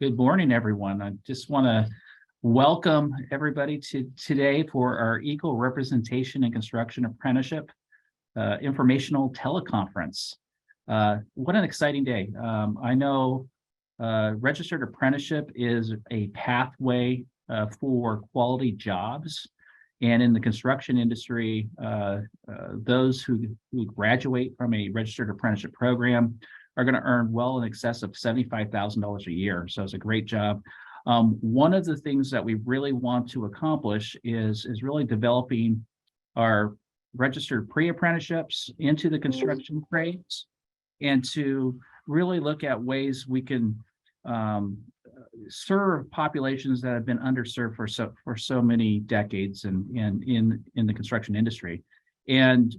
Good morning, everyone. I just want to welcome everybody to today for our Equal Representation in Construction Apprenticeship Informational Teleconference. What an exciting day. I know registered apprenticeship is a pathway for quality jobs. And in the construction industry, those who graduate from a registered apprenticeship program are going to earn well in excess of $75,000 a year. So it's a great job. One of the things that we really want to accomplish is really developing our registered pre-apprenticeships into the construction trades, and to really look at ways we can serve populations that have been underserved for so many decades in the construction industry. And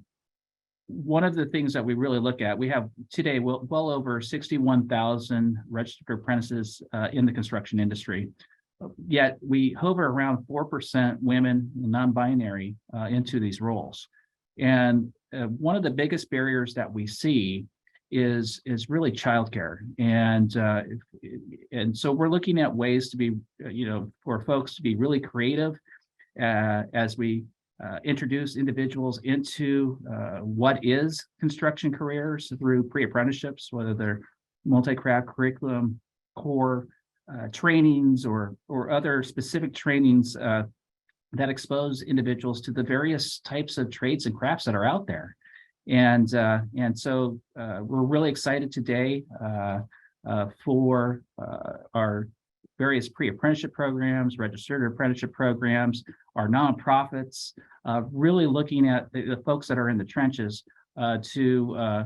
one of the things that we really look at, we have today well over 61,000 registered apprentices in the construction industry. Yet we hover around 4% women and non-binary into these roles. And one of the biggest barriers that we see is really childcare. And so we're looking at ways to be, for folks to be really creative as we introduce individuals into what is construction careers through pre-apprenticeships, whether they're multi-craft curriculum, core trainings, or other specific trainings that expose individuals to the various types of trades and crafts that are out there. And so we're really excited today for our various pre-apprenticeship programs, registered apprenticeship programs, our nonprofits, really looking at the folks that are in the trenches to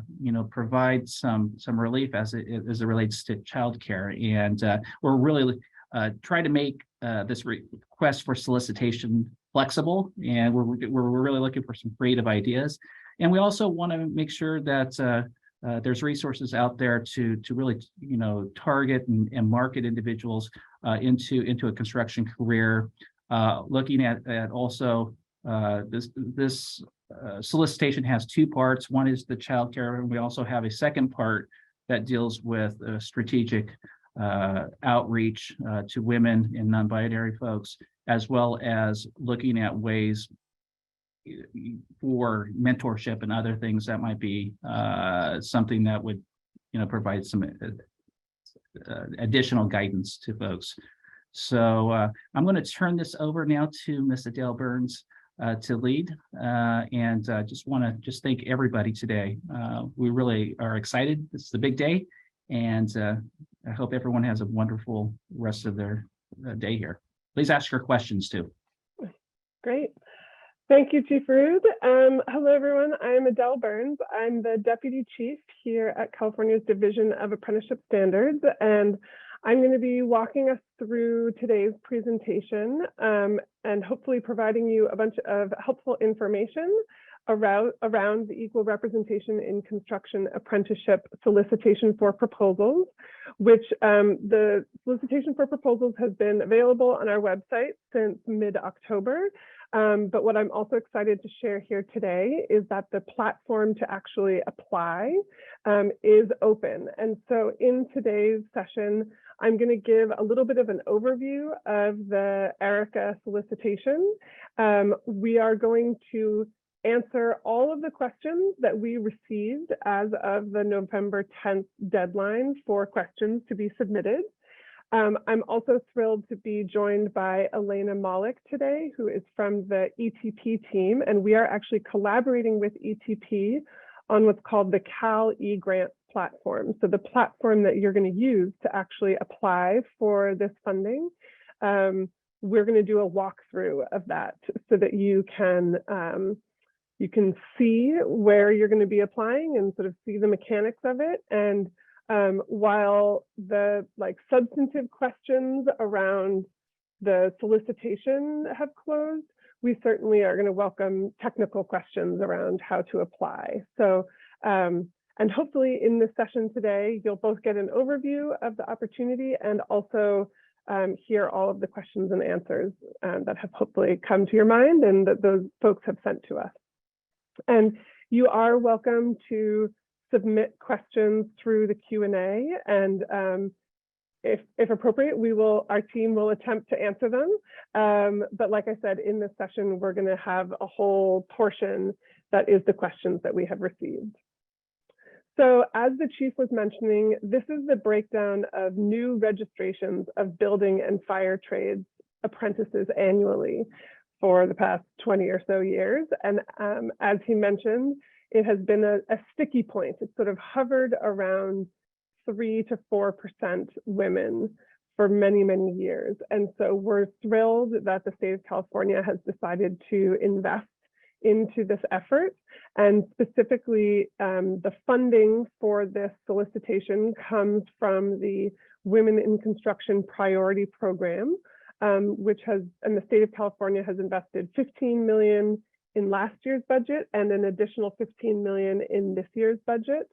provide some relief as it relates to childcare. And we're really trying to make this request for solicitation flexible, and we're really looking for some creative ideas. And we also want to make sure that there's resources out there to really target and market individuals into a construction career. Looking at also this solicitation has two parts. One is the child care, and we also have a second part that deals with strategic outreach to women and non-binary folks, as well as looking at ways for mentorship and other things that might be something that would provide some additional guidance to folks. So I'm going to turn this over now to Ms. Adele Burns to lead, and just want to thank everybody today. We really are excited. This is a big day, and I hope everyone has a wonderful rest of their day here. Please ask your questions too. Great. Thank you, Chief Rude. Hello, everyone. I am Adele Burns. I'm the Deputy Chief here at California's Division of Apprenticeship Standards, and I'm going to be walking us through today's presentation and hopefully providing you a bunch of helpful information around the Equal Representation in Construction Apprenticeship Solicitation for Proposals, which the solicitation for proposals has been available on our website since mid-October. But what I'm also excited to share here today is that the platform to actually apply is open. And so in today's session, I'm going to give a little bit of an overview of the ERiCA solicitation. We are going to answer all of the questions that we received as of the November 10th deadline for questions to be submitted. I'm also thrilled to be joined by Elena Malik today, who is from the ETP team, and we are actually collaborating with ETP on what's called the Cal eGrant platform. So the platform that you're going to use to actually apply for this funding, we're going to do a walkthrough of that so that you can see where you're going to be applying and sort of see the mechanics of it. And while the substantive questions around the solicitation have closed, we certainly are going to welcome technical questions around how to apply. So, and hopefully in this session today, you'll both get an overview of the opportunity and also hear all of the questions and answers that have hopefully come to your mind and that those folks have sent to us. And you are welcome to submit questions through the Q&A, and if appropriate, our team will attempt to answer them. But like I said, in this session, we're going to have a whole portion that is the questions that we have received. So as the chief was mentioning, this is the breakdown of new registrations of building and fire trades apprentices annually for the past 20 or so years. And as he mentioned, it has been a sticky point. It's sort of hovered around 3 to 4% women for many, many years. And so we're thrilled that the state of California has decided to invest into this effort. And specifically, the funding for this solicitation comes from the Women in Construction Priority Program, which has, and the state of California has invested $15 million in last year's budget and an additional $15 million in this year's budget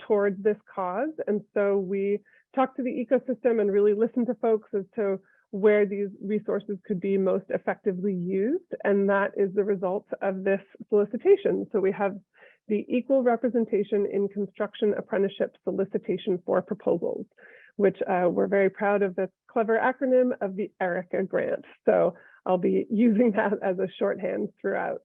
towards this cause. And so we talked to the ecosystem and really listened to folks as to where these resources could be most effectively used. And that is the result of this solicitation. So we have the Equal Representation in Construction Apprenticeship Solicitation for Proposals, which we're very proud of the clever acronym of the ERiCA grant. So I'll be using that as a shorthand throughout.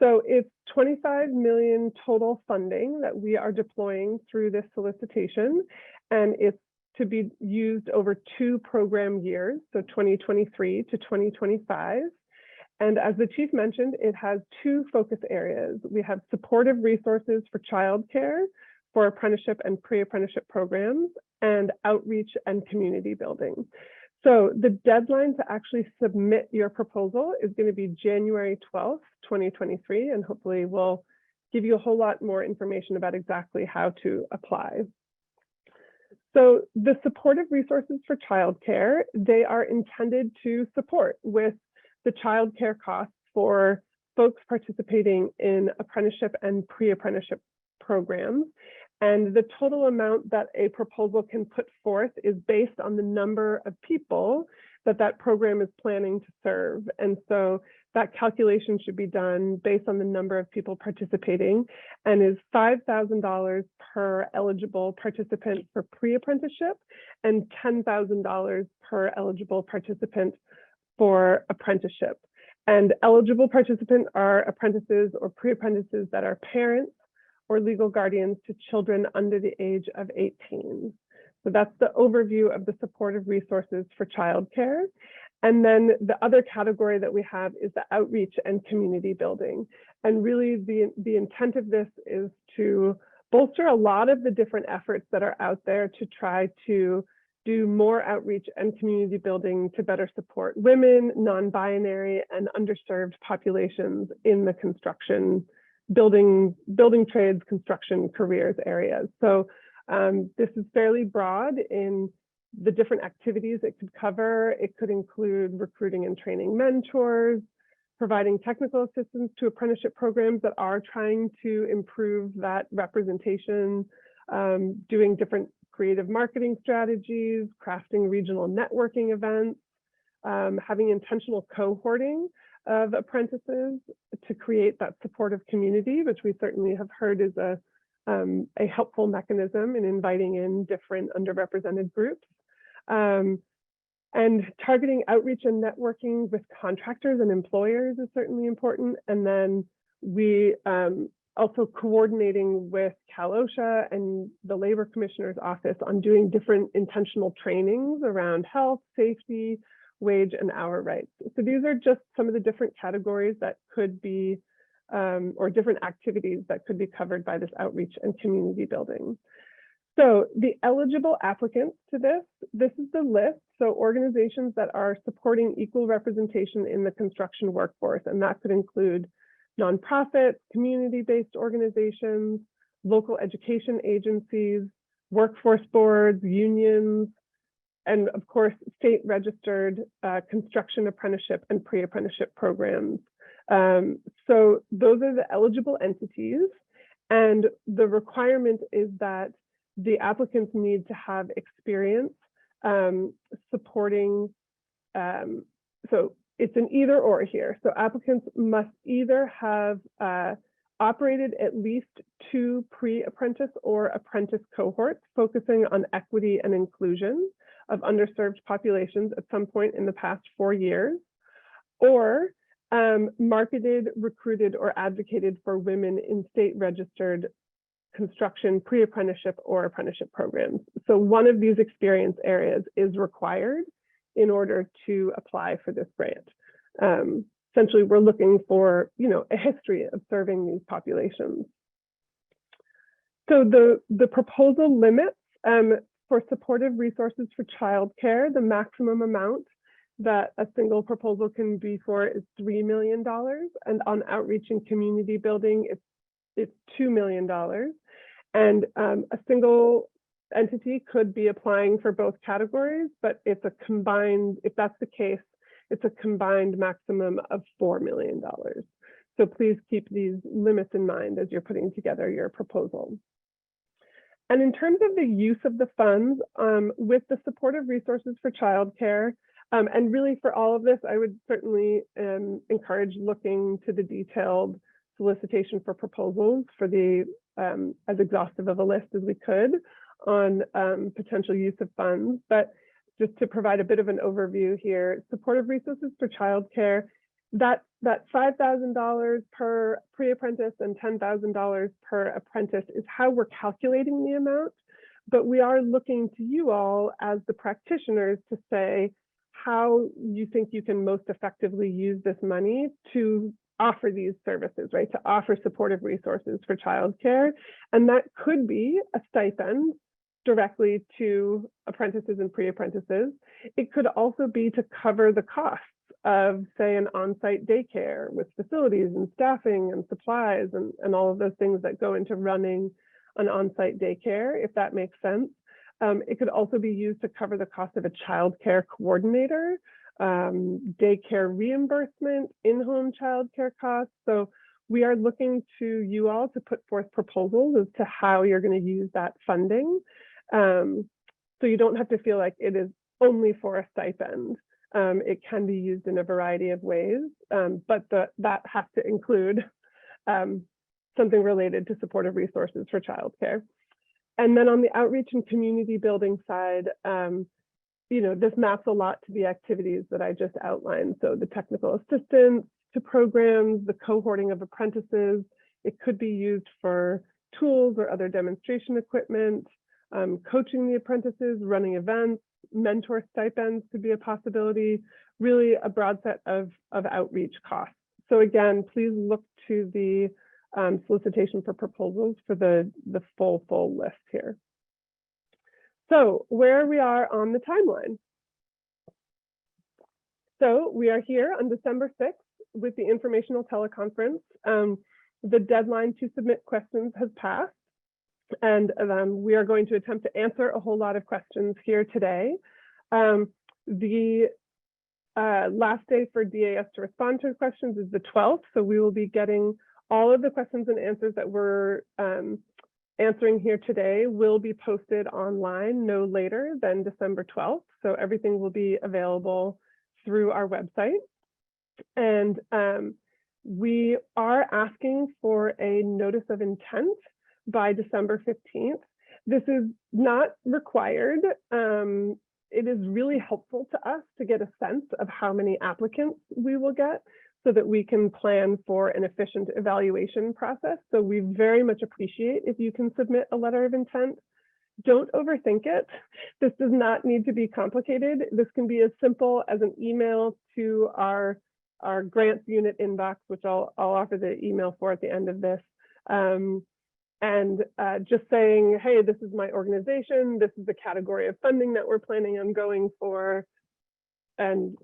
So it's $25 million total funding that we are deploying through this solicitation, and it's to be used over 2 program years, so 2023 to 2025. And as the chief mentioned, it has 2 focus areas. We have supportive resources for childcare, for apprenticeship and pre-apprenticeship programs, and outreach and community building. So the deadline to actually submit your proposal is going to be January 12th, 2023, and hopefully we'll give you a whole lot more information about exactly how to apply. So the supportive resources for childcare, they are intended to support with the childcare costs for folks participating in apprenticeship and pre-apprenticeship programs. And the total amount that a proposal can put forth is based on the number of people that that program is planning to serve. And so that calculation should be done based on the number of people participating and is $5,000 per eligible participant for pre-apprenticeship and $10,000 per eligible participant for apprenticeship. And eligible participants are apprentices or pre-apprentices that are parents or legal guardians to children under the age of 18. So that's the overview of the supportive resources for childcare. And then the other category that we have is the outreach and community building. And really the intent of this is to bolster a lot of the different efforts that are out there to try to do more outreach and community building to better support women, non-binary, and underserved populations in the construction, building trades, construction careers areas. So this is fairly broad in the different activities it could cover. It could include recruiting and training mentors, providing technical assistance to apprenticeship programs that are trying to improve that representation, doing different creative marketing strategies, crafting regional networking events, having intentional cohorting of apprentices to create that supportive community, which we certainly have heard is a helpful mechanism in inviting in different underrepresented groups. And targeting outreach and networking with contractors and employers is certainly important. And then we also coordinating with Cal OSHA and the Labor Commissioner's Office on doing different intentional trainings around health, safety, wage, and hour rights. So these are just some of the different categories that could be, or different activities that could be covered by this outreach and community building. So the eligible applicants to this is the list. So organizations that are supporting equal representation in the construction workforce, and that could include nonprofits, community-based organizations, local education agencies, workforce boards, unions, and of course, state-registered construction apprenticeship and pre-apprenticeship programs. So those are the eligible entities, and the requirement is that the applicants need to have experience supporting, so it's an either or here. So applicants must either have operated at least 2 pre-apprentice or apprentice cohorts focusing on equity and inclusion of underserved populations at some point in the past 4 years, or marketed, recruited, or advocated for women in state-registered construction pre-apprenticeship or apprenticeship programs. So one of these experience areas is required in order to apply for this grant. Essentially, we're looking for, a history of serving these populations. So the proposal limits for supportive resources for childcare, the maximum amount that a single proposal can be for is $3 million, and on outreach and community building, it's $2 million. And a single entity could be applying for both categories, but it's a combined, if that's the case, it's a combined maximum of $4 million. So please keep these limits in mind as you're putting together your proposal. And in terms of the use of the funds, with the supportive resources for childcare, and really for all of this, I would certainly encourage looking to the detailed solicitation for proposals for the as exhaustive of a list as we could on potential use of funds. But just to provide a bit of an overview here, supportive resources for childcare, that $5,000 per pre-apprentice and $10,000 per apprentice is how we're calculating the amount. But we are looking to you all as the practitioners to say how you think you can most effectively use this money to offer these services, right? To offer supportive resources for childcare. And that could be a stipend directly to apprentices and pre-apprentices. It could also be to cover the costs of, say, an on-site daycare with facilities and staffing and supplies and all of those things that go into running an on-site daycare, if that makes sense. It could also be used to cover the cost of a childcare coordinator, daycare reimbursement, in-home childcare costs. So we are looking to you all to put forth proposals as to how you're going to use that funding. So you don't have to feel like it is only for a stipend. It can be used in a variety of ways, but that has to include something related to supportive resources for childcare. And then on the outreach and community building side, this maps a lot to the activities that I just outlined. So the technical assistance to programs, the cohorting of apprentices, it could be used for tools or other demonstration equipment, coaching the apprentices, running events, mentor stipends could be a possibility, really a broad set of outreach costs. So again, please look to the solicitation for proposals for the full list here. So where we are on the timeline. So we are here on December 6th with the informational teleconference. The deadline to submit questions has passed, and we are going to attempt to answer a whole lot of questions here today. The last day for DAS to respond to questions is the 12th, so we will be getting all of the questions and answers that we're answering here today will be posted online no later than December 12th. So everything will be available through our website. And we are asking for a notice of intent by December 15th. This is not required. It is really helpful to us to get a sense of how many applicants we will get so that we can plan for an efficient evaluation process. So we very much appreciate if you can submit a letter of intent. Don't overthink it. This does not need to be complicated. This can be as simple as an email to our grants unit inbox, which I'll offer the email for at the end of this. And just saying, hey, this is my organization. This is the category of funding that we're planning on going for. And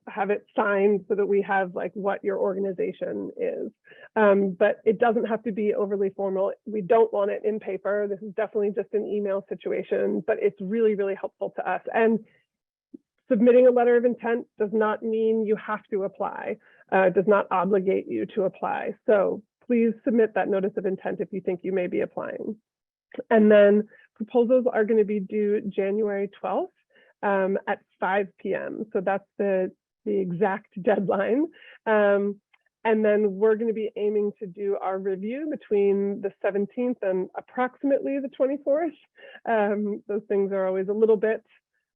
have it signed so that we have like what your organization is. But it doesn't have to be overly formal. We don't want it in paper. This is definitely just an email situation, but it's really, really helpful to us. And submitting a letter of intent does not mean you have to apply, does not obligate you to apply. So please submit that notice of intent if you think you may be applying. And then proposals are going to be due January 12th. At 5 p.m. So that's the exact deadline. And then we're going to be aiming to do our review between the 17th and approximately the 24th. Those things are always a little bit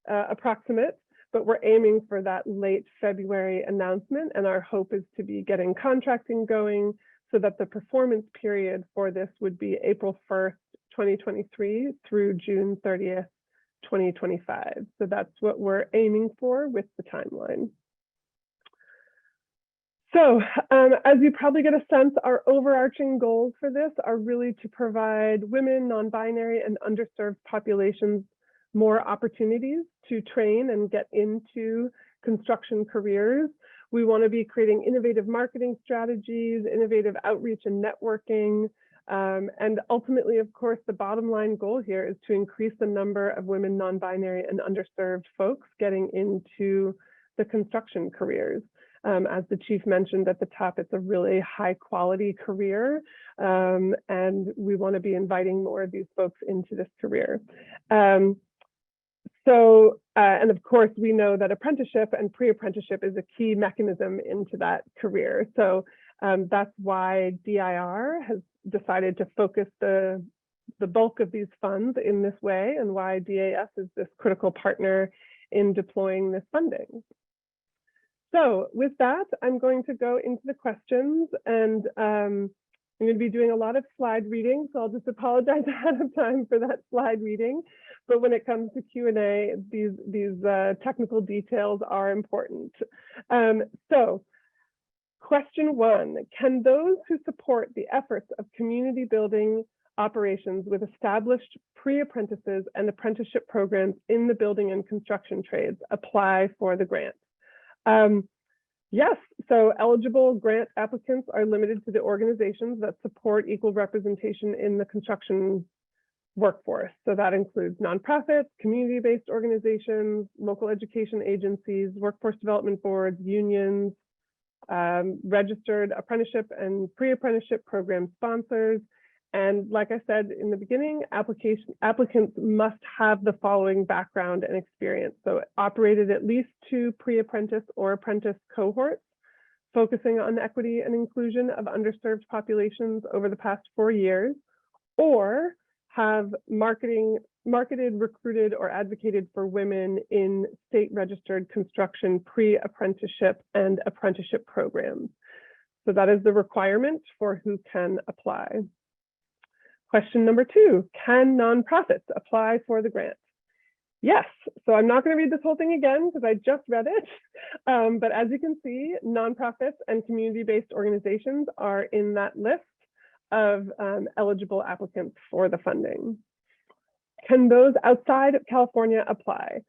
approximate, but we're aiming for that late February announcement. And our hope is to be getting contracting going so that the performance period for this would be April 1st, 2023 through June 30th, 2025. So that's what we're aiming for with the timeline. So as you probably get a sense, our overarching goals for this are really to provide women, non-binary, and underserved populations more opportunities to train and get into construction careers. We want to be creating innovative marketing strategies, innovative outreach and networking. And ultimately, of course, the bottom line goal here is to increase the number of women, non-binary, and underserved folks getting into the construction careers. As the chief mentioned at the top, it's a really high quality career, and we want to be inviting more of these folks into this career. And of course, we know that apprenticeship and pre-apprenticeship is a key mechanism into that career. So that's why DIR has decided to focus the bulk of these funds in this way, and why DAS is this critical partner in deploying this funding. So with that, I'm going to go into the questions, and I'm going to be doing a lot of slide reading, so I'll just apologize ahead of time for that slide reading. But when it comes to Q&A, these technical details are important. So question 1, can those who support the efforts of community building operations with established pre-apprentices and apprenticeship programs in the building and construction trades apply for the grant? Yes, so eligible grant applicants are limited to the organizations that support equal representation in the construction workforce. So that includes nonprofits, community-based organizations, local education agencies, workforce development boards, unions, registered apprenticeship and pre-apprenticeship program sponsors. And like I said in the beginning, applicants must have the following background and experience. So operated at least 2 pre-apprentice or apprentice cohorts, focusing on equity and inclusion of underserved populations over the past 4 years, or have marketed, recruited, or advocated for women in state-registered construction pre-apprenticeship and apprenticeship programs. So that is the requirement for who can apply. Question number 2, can nonprofits apply for the grant? Yes, so I'm not going to read this whole thing again because I just read it, but as you can see, nonprofits and community-based organizations are in that list of eligible applicants for the funding. Can those outside of California apply?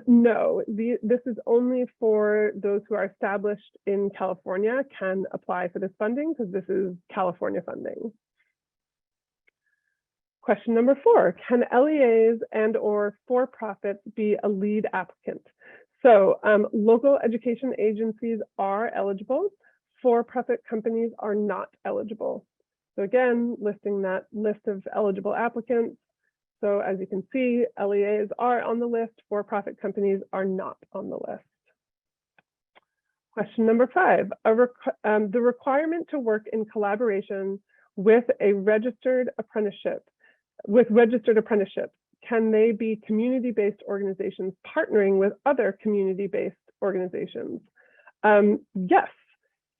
No, this is only for those who are established in California can apply for this funding because this is California funding. Question number 4, can LEAs and or for-profits be a lead applicant? So local education agencies are eligible, for-profit companies are not eligible. So again, listing that list of eligible applicants. So as you can see, LEAs are on the list, for-profit companies are not on the list. Question number 5, the requirement to work in collaboration with a registered apprenticeship. Can they be community-based organizations partnering with other community-based organizations? Yes,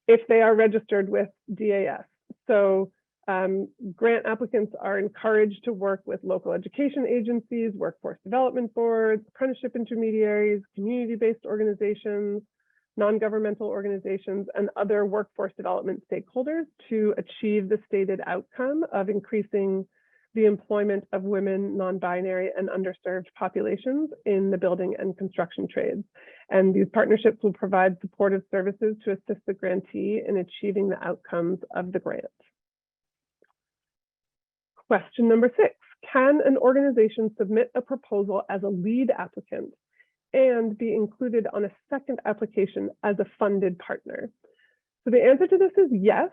if they are registered with DAS. So grant applicants are encouraged to work with local education agencies, workforce development boards, apprenticeship intermediaries, community-based organizations, non-governmental organizations, and other workforce development stakeholders to achieve the stated outcome of increasing the employment of women, non-binary, and underserved populations in the building and construction trades. And these partnerships will provide supportive services to assist the grantee in achieving the outcomes of the grant. Question number 6, can an organization submit a proposal as a lead applicant and be included on a second application as a funded partner? So the answer to this is yes,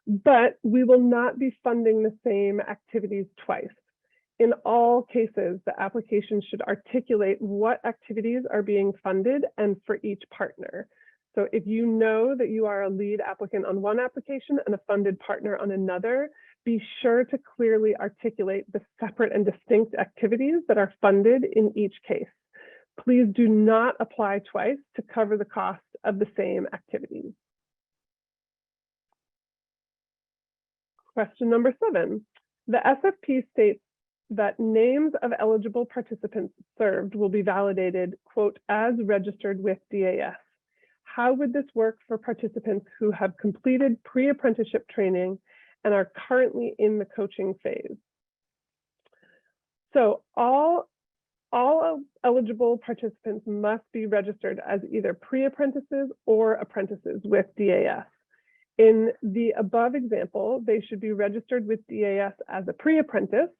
but we will not be funding the same activities twice. In all cases, the application should articulate what activities are being funded and for each partner. So if you know that you are a lead applicant on one application and a funded partner on another, be sure to clearly articulate the separate and distinct activities that are funded in each case. Please do not apply twice to cover the cost of the same activities. Question number 7. The SFP states that names of eligible participants served will be validated, quote, as registered with DAS. How would this work for participants who have completed pre-apprenticeship training and are currently in the coaching phase? So all eligible participants must be registered as either pre-apprentices or apprentices with DAS. In the above example, they should be registered with DAS as a pre-apprentice,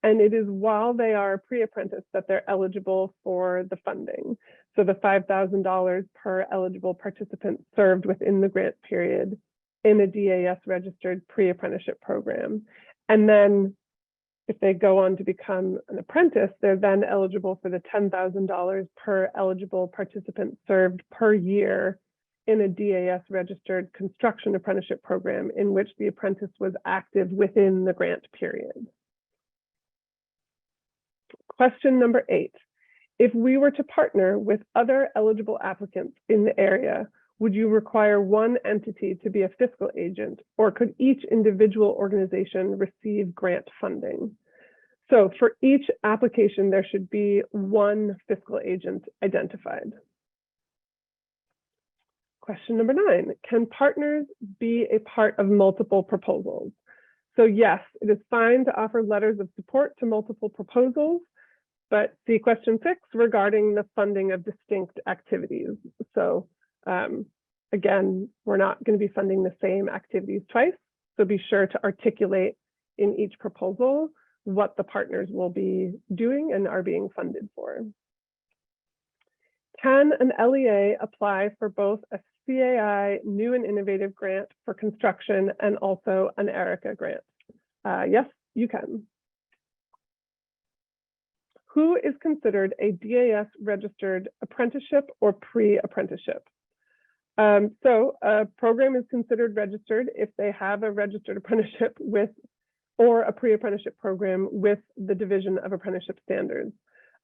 and it is while they are a pre-apprentice that they're eligible for the funding. So the $5,000 per eligible participant served within the grant period in a DAS registered pre-apprenticeship program. And then if they go on to become an apprentice, they're then eligible for the $10,000 per eligible participant served per year in a DAS registered construction apprenticeship program in which the apprentice was active within the grant period. Question number 8. If we were to partner with other eligible applicants in the area, would you require one entity to be a fiscal agent, or could each individual organization receive grant funding? So for each application, there should be one fiscal agent identified. Question number 9, can partners be a part of multiple proposals? So yes, it is fine to offer letters of support to multiple proposals, but see question 6 regarding the funding of distinct activities. So again, we're not going to be funding the same activities twice. So be sure to articulate in each proposal what the partners will be doing and are being funded for. Can an LEA apply for both a CAI New and Innovative grant for construction and also an ERiCA grant? Yes, you can. Who is considered a DAS registered apprenticeship or pre-apprenticeship? So a program is considered registered if they have a registered apprenticeship with or a pre-apprenticeship program with the Division of Apprenticeship Standards.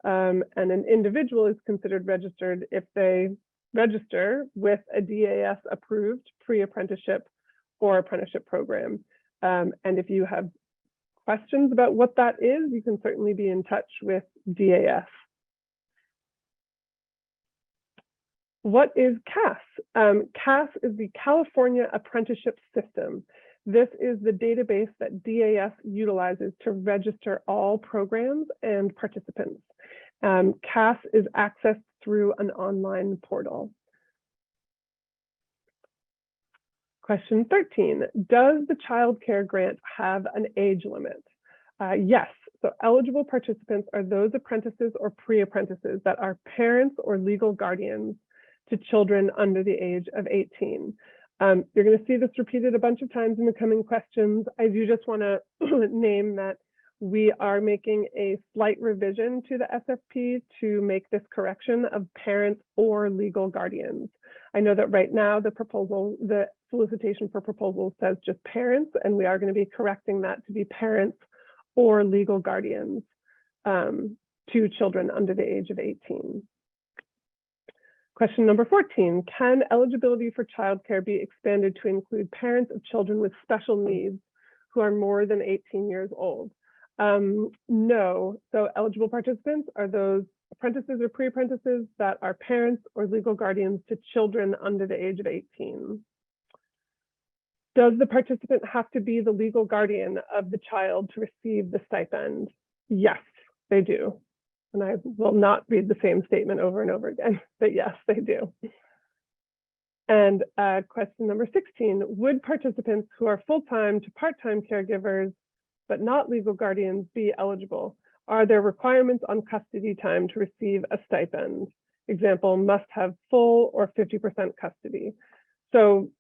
And an individual is considered registered if they register with a DAS approved pre-apprenticeship or apprenticeship program. And if you have questions about what that is, you can certainly be in touch with DAS. What is CAS? CAS is the California Apprenticeship System. This is the database that DAS utilizes to register all programs and participants. CAS is accessed through an online portal. Question 13, does the child care grant have an age limit? Yes, so eligible participants are those apprentices or pre-apprentices that are parents or legal guardians to children under the age of 18. You're going to see this repeated a bunch of times in the coming questions. I do just want to name that we are making a slight revision to the SFP to make this correction of parents or legal guardians. I know that right now the solicitation for proposals says just parents, and we are going to be correcting that to be parents or legal guardians to children under the age of 18. Question number 14, can eligibility for childcare be expanded to include parents of children with special needs who are more than 18 years old? No, so eligible participants are those apprentices or pre-apprentices that are parents or legal guardians to children under the age of 18. Does the participant have to be the legal guardian of the child to receive the stipend? Yes, they do. And I will not read the same statement over and over again, but yes, they do. And question number 16, would participants who are full-time to part-time caregivers, but not legal guardians, be eligible? Are there requirements on custody time to receive a stipend? Example, must have full or 50% custody. So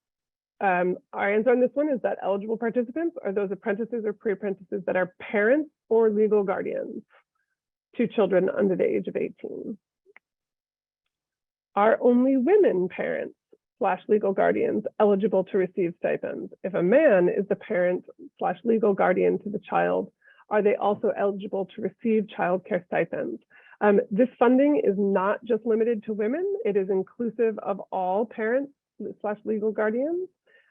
our answer on this one is that eligible participants are those apprentices or pre-apprentices that are parents or legal guardians to children under the age of 18. Are only women parents parent/legal guardians eligible to receive stipends? If a man is the parent/legal guardian to the child, are they also eligible to receive childcare stipends? This funding is not just limited to women. It is inclusive of all parents/legal guardians.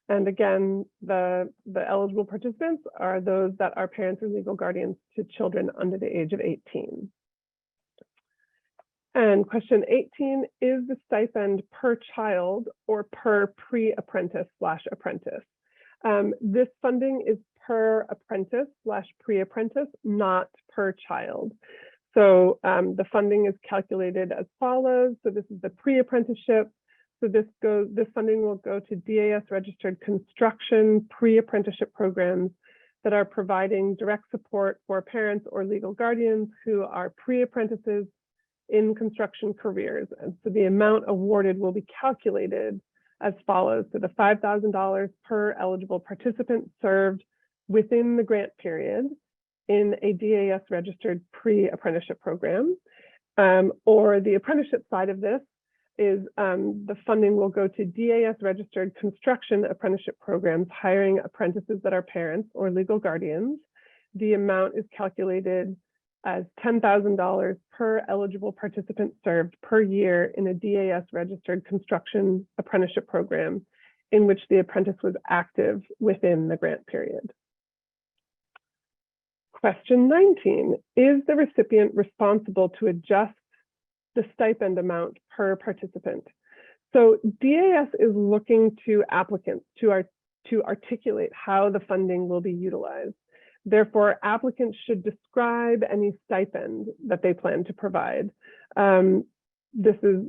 And again, the eligible participants are those that are parents or legal guardians to children under the age of 18. And question 18, is the stipend per child or per pre-apprentice/apprentice? This funding is per apprentice/pre-apprentice, not per child. So the funding is calculated as follows. So this is the pre-apprenticeship. So this funding will go to DAS registered construction pre-apprenticeship programs that are providing direct support for parents or legal guardians who are pre-apprentices in construction careers. And so the amount awarded will be calculated as follows. So the $5,000 per eligible participant served within the grant period in a DAS registered pre-apprenticeship program. Or the apprenticeship side of this is the funding will go to DAS registered construction apprenticeship programs hiring apprentices that are parents or legal guardians. The amount is calculated as $10,000 per eligible participant served per year in a DAS registered construction apprenticeship program in which the apprentice was active within the grant period. Question 19, is the recipient responsible to adjust the stipend amount per participant? So DAS is looking to applicants to articulate how the funding will be utilized. Therefore, applicants should describe any stipend that they plan to provide. This is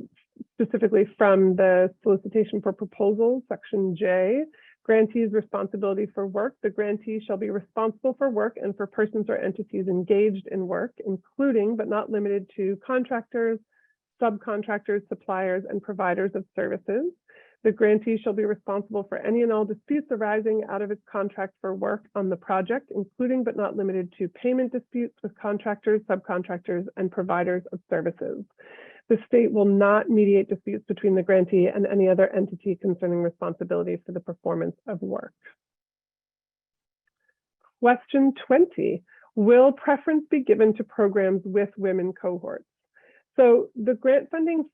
specifically from the solicitation for proposals, section J. Grantee's responsibility for work. The grantee shall be responsible for work and for persons or entities engaged in work, including but not limited to contractors, subcontractors, suppliers, and providers of services. The grantee shall be responsible for any and all disputes arising out of its contract for work on the project, including but not limited to payment disputes with contractors, subcontractors, and providers of services. The state will not mediate disputes between the grantee and any other entity concerning responsibility for the performance of work. Question 20, will preference be given to programs with women cohorts? So the grant funding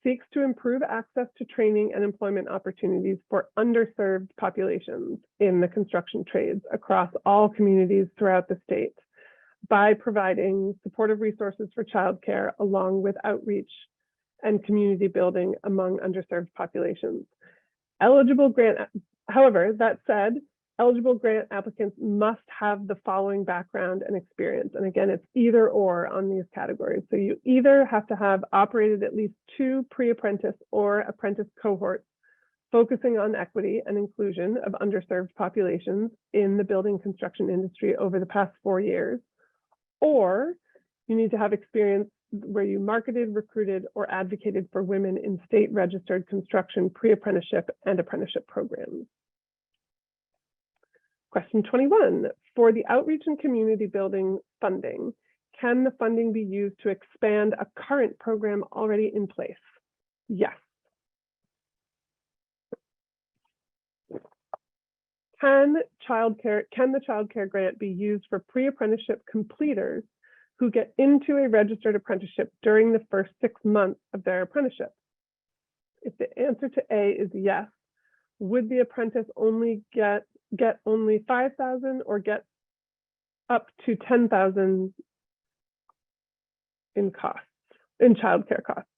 seeks to improve access to training and employment opportunities for underserved populations in the construction trades across all communities throughout the state by providing supportive resources for childcare along with outreach and community building among underserved populations. However, that said, eligible grant applicants must have the following background and experience. And again, it's either or on these categories. So you either have to have operated at least 2 pre-apprentice or apprentice cohorts focusing on equity and inclusion of underserved populations in the building construction industry over the past 4 years, or you need to have experience where you marketed, recruited, or advocated for women in state registered construction pre-apprenticeship and apprenticeship programs. Question 21, for the outreach and community building funding, can the funding be used to expand a current program already in place? Yes. Can the childcare grant be used for pre-apprenticeship completers who get into a registered apprenticeship during the first 6 months of their apprenticeship? If the answer to A is yes, would the apprentice only get only $5,000 or get up to $10,000 in childcare costs?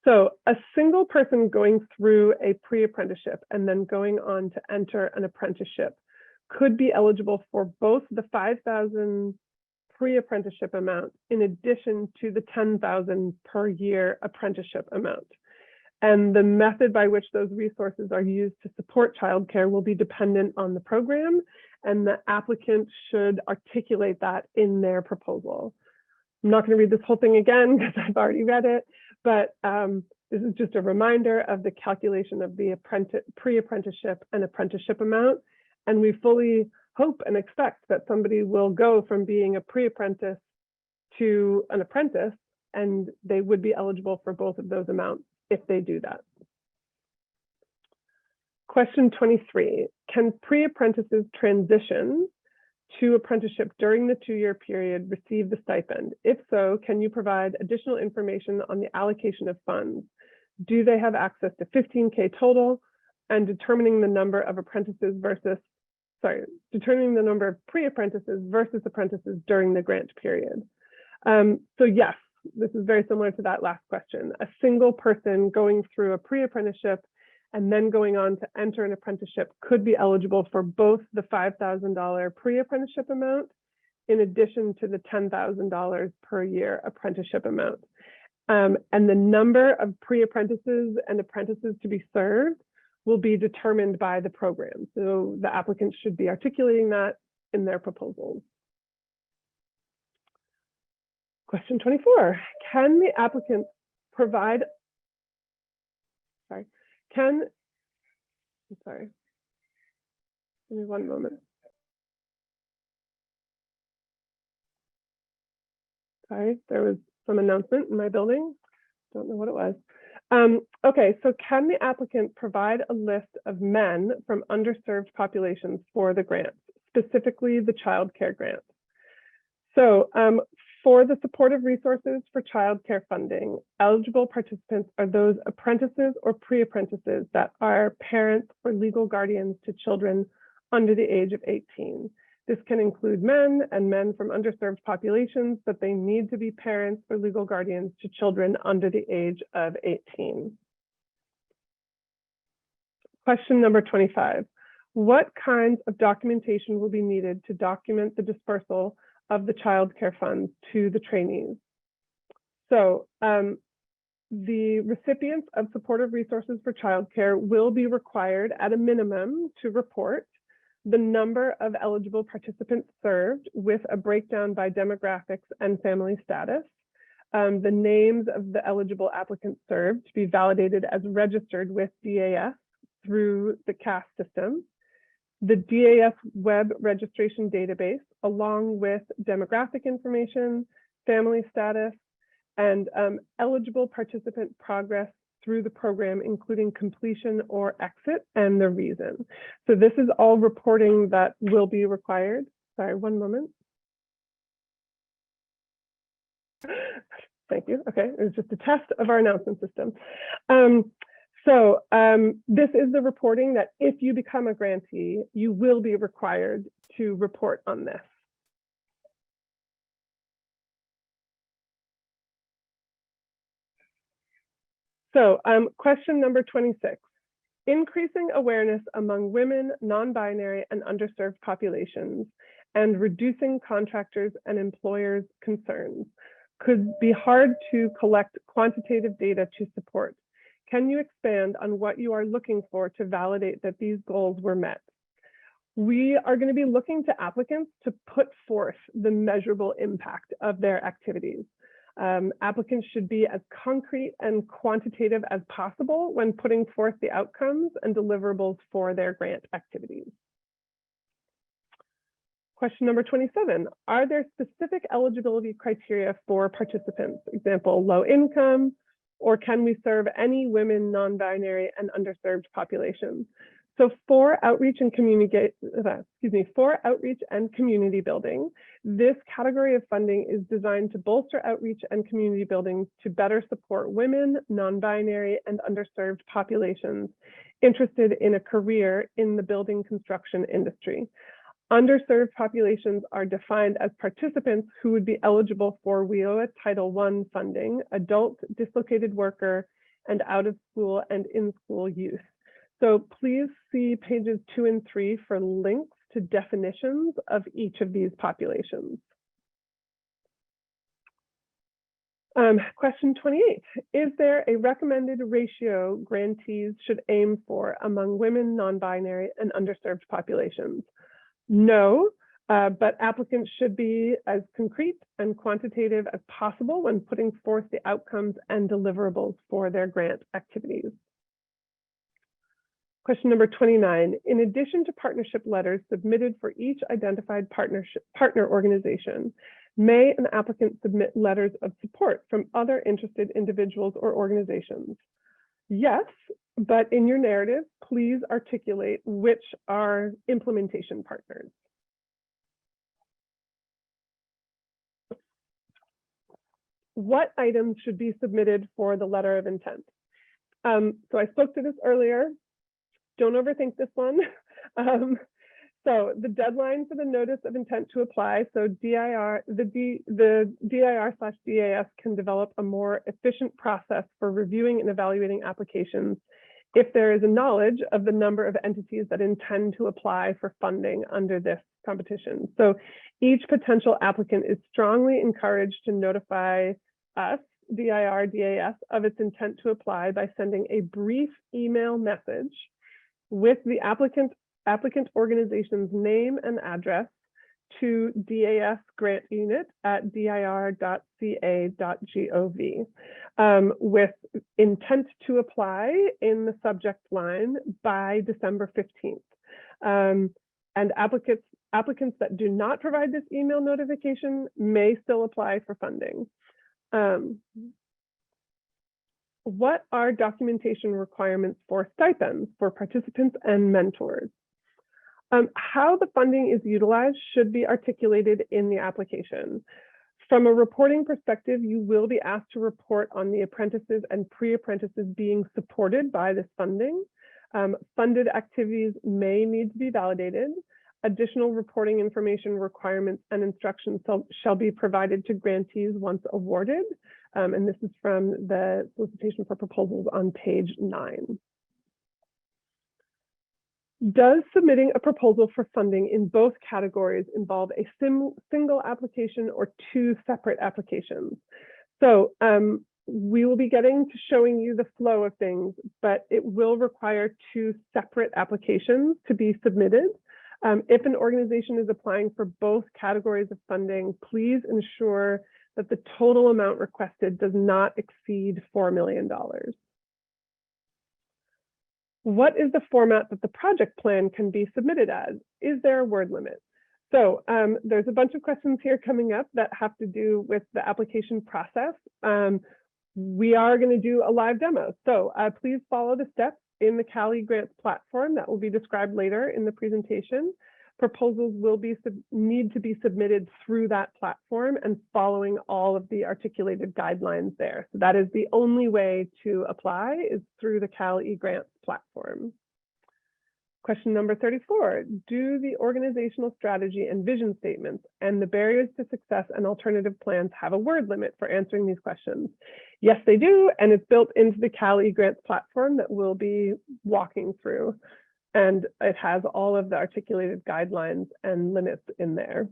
So a single person going through a pre-apprenticeship and then going on to enter an apprenticeship could be eligible for both the $5,000 pre-apprenticeship amount in addition to the $10,000 per year apprenticeship amount. And the method by which those resources are used to support childcare will be dependent on the program, and the applicant should articulate that in their proposal. I'm not going to read this whole thing again because I've already read it, but this is just a reminder of the calculation of the pre-apprenticeship and apprenticeship amount. And we fully hope and expect that somebody will go from being a pre-apprentice to an apprentice, and they would be eligible for both of those amounts if they do that. Question 23, can pre-apprentices transition to apprenticeship during the 2-year period receive the stipend? If so, can you provide additional information on the allocation of funds? Do they have access to 15K total, and determining the number of pre-apprentices versus apprentices during the grant period? So yes, this is very similar to that last question. A single person going through a pre-apprenticeship and then going on to enter an apprenticeship could be eligible for both the $5,000 pre-apprenticeship amount in addition to the $10,000 per year apprenticeship amount. And the number of pre-apprentices and apprentices to be served will be determined by the program. So the applicants should be articulating that in their proposals. Question 24, can the applicant provide, give me one moment. Sorry, there was some announcement in my building. Don't know what it was. Okay, so can the applicant provide a list of men from underserved populations for the grant, specifically the child care grant? So for the supportive resources for child care funding, eligible participants are those apprentices or pre-apprentices that are parents or legal guardians to children under the age of 18. This can include men and men from underserved populations, but they need to be parents or legal guardians to children under the age of 18. Question number 25. What kinds of documentation will be needed to document the dispersal of the child care funds to the trainees? So the recipients of supportive resources for childcare will be required at a minimum to report the number of eligible participants served with a breakdown by demographics and family status, the names of the eligible applicants served to be validated as registered with DAS through the CAS system, the DAS web registration database, along with demographic information, family status, and eligible participant progress through the program, including completion or exit and the reason. So this is all reporting that will be required. Sorry, one moment. Thank you. Okay, it was just a test of our announcement system. This is the reporting that if you become a grantee, you will be required to report on this. So question number 26, increasing awareness among women, non-binary and underserved populations and reducing contractors and employers' concerns could be hard to collect quantitative data to support. Can you expand on what you are looking for to validate that these goals were met? We are going to be looking to applicants to put forth the measurable impact of their activities. Applicants should be as concrete and quantitative as possible when putting forth the outcomes and deliverables for their grant activities. Question number 27, are there specific eligibility criteria for participants? Example, low income, or can we serve any women, non-binary and underserved populations? So for outreach and community building, this category of funding is designed to bolster outreach and community building to better support women, non-binary and underserved populations interested in a career in the building construction industry. Underserved populations are defined as participants who would be eligible for WIOA Title I funding, adult, dislocated worker, and out of school and in-school youth. So please see pages 2 and 3 for links to definitions of each of these populations. Question 28, is there a recommended ratio grantees should aim for among women, non-binary, and underserved populations? No, but applicants should be as concrete and quantitative as possible when putting forth the outcomes and deliverables for their grant activities. Question number 29, in addition to partnership letters submitted for each identified partner organization, may an applicant submit letters of support from other interested individuals or organizations? Yes, but in your narrative, please articulate which are implementation partners. What items should be submitted for the letter of intent? So I spoke to this earlier. Don't overthink this one. So the deadline for the notice of intent to apply, so the DIR/DAS can develop a more efficient process for reviewing and evaluating applications if there is a knowledge of the number of entities that intend to apply for funding under this competition. So each potential applicant is strongly encouraged to notify us, DIR/DAS, of its intent to apply by sending a brief email message with the applicant organization's name and address to DAS grant unit at dir.ca.gov with intent to apply in the subject line by December 15th. And applicants that do not provide this email notification may still apply for funding. What are documentation requirements for stipends for participants and mentors? How the funding is utilized should be articulated in the application. From a reporting perspective, you will be asked to report on the apprentices and pre-apprentices being supported by this funding. Funded activities may need to be validated. Additional reporting information requirements and instructions shall be provided to grantees once awarded. And this is from the solicitation for proposals on page 9. Does submitting a proposal for funding in both categories involve a single application or two separate applications? So we will be getting to showing you the flow of things, but it will require two separate applications to be submitted. If an organization is applying for both categories of funding, please ensure that the total amount requested does not exceed $4 million. What is the format that the project plan can be submitted as? Is there a word limit? So there's a bunch of questions here coming up that have to do with the application process. We are going to do a live demo. So please follow the steps in the Cali Grants platform that will be described later in the presentation. Proposals will need to be submitted through that platform and following all of the articulated guidelines there. So that is the only way to apply is through the Cali Grants platform. Question number 34, do the organizational strategy and vision statements and the barriers to success and alternative plans have a word limit for answering these questions? Yes, they do, and it's built into the Cali Grants platform that we'll be walking through. And it has all of the articulated guidelines and limits in there.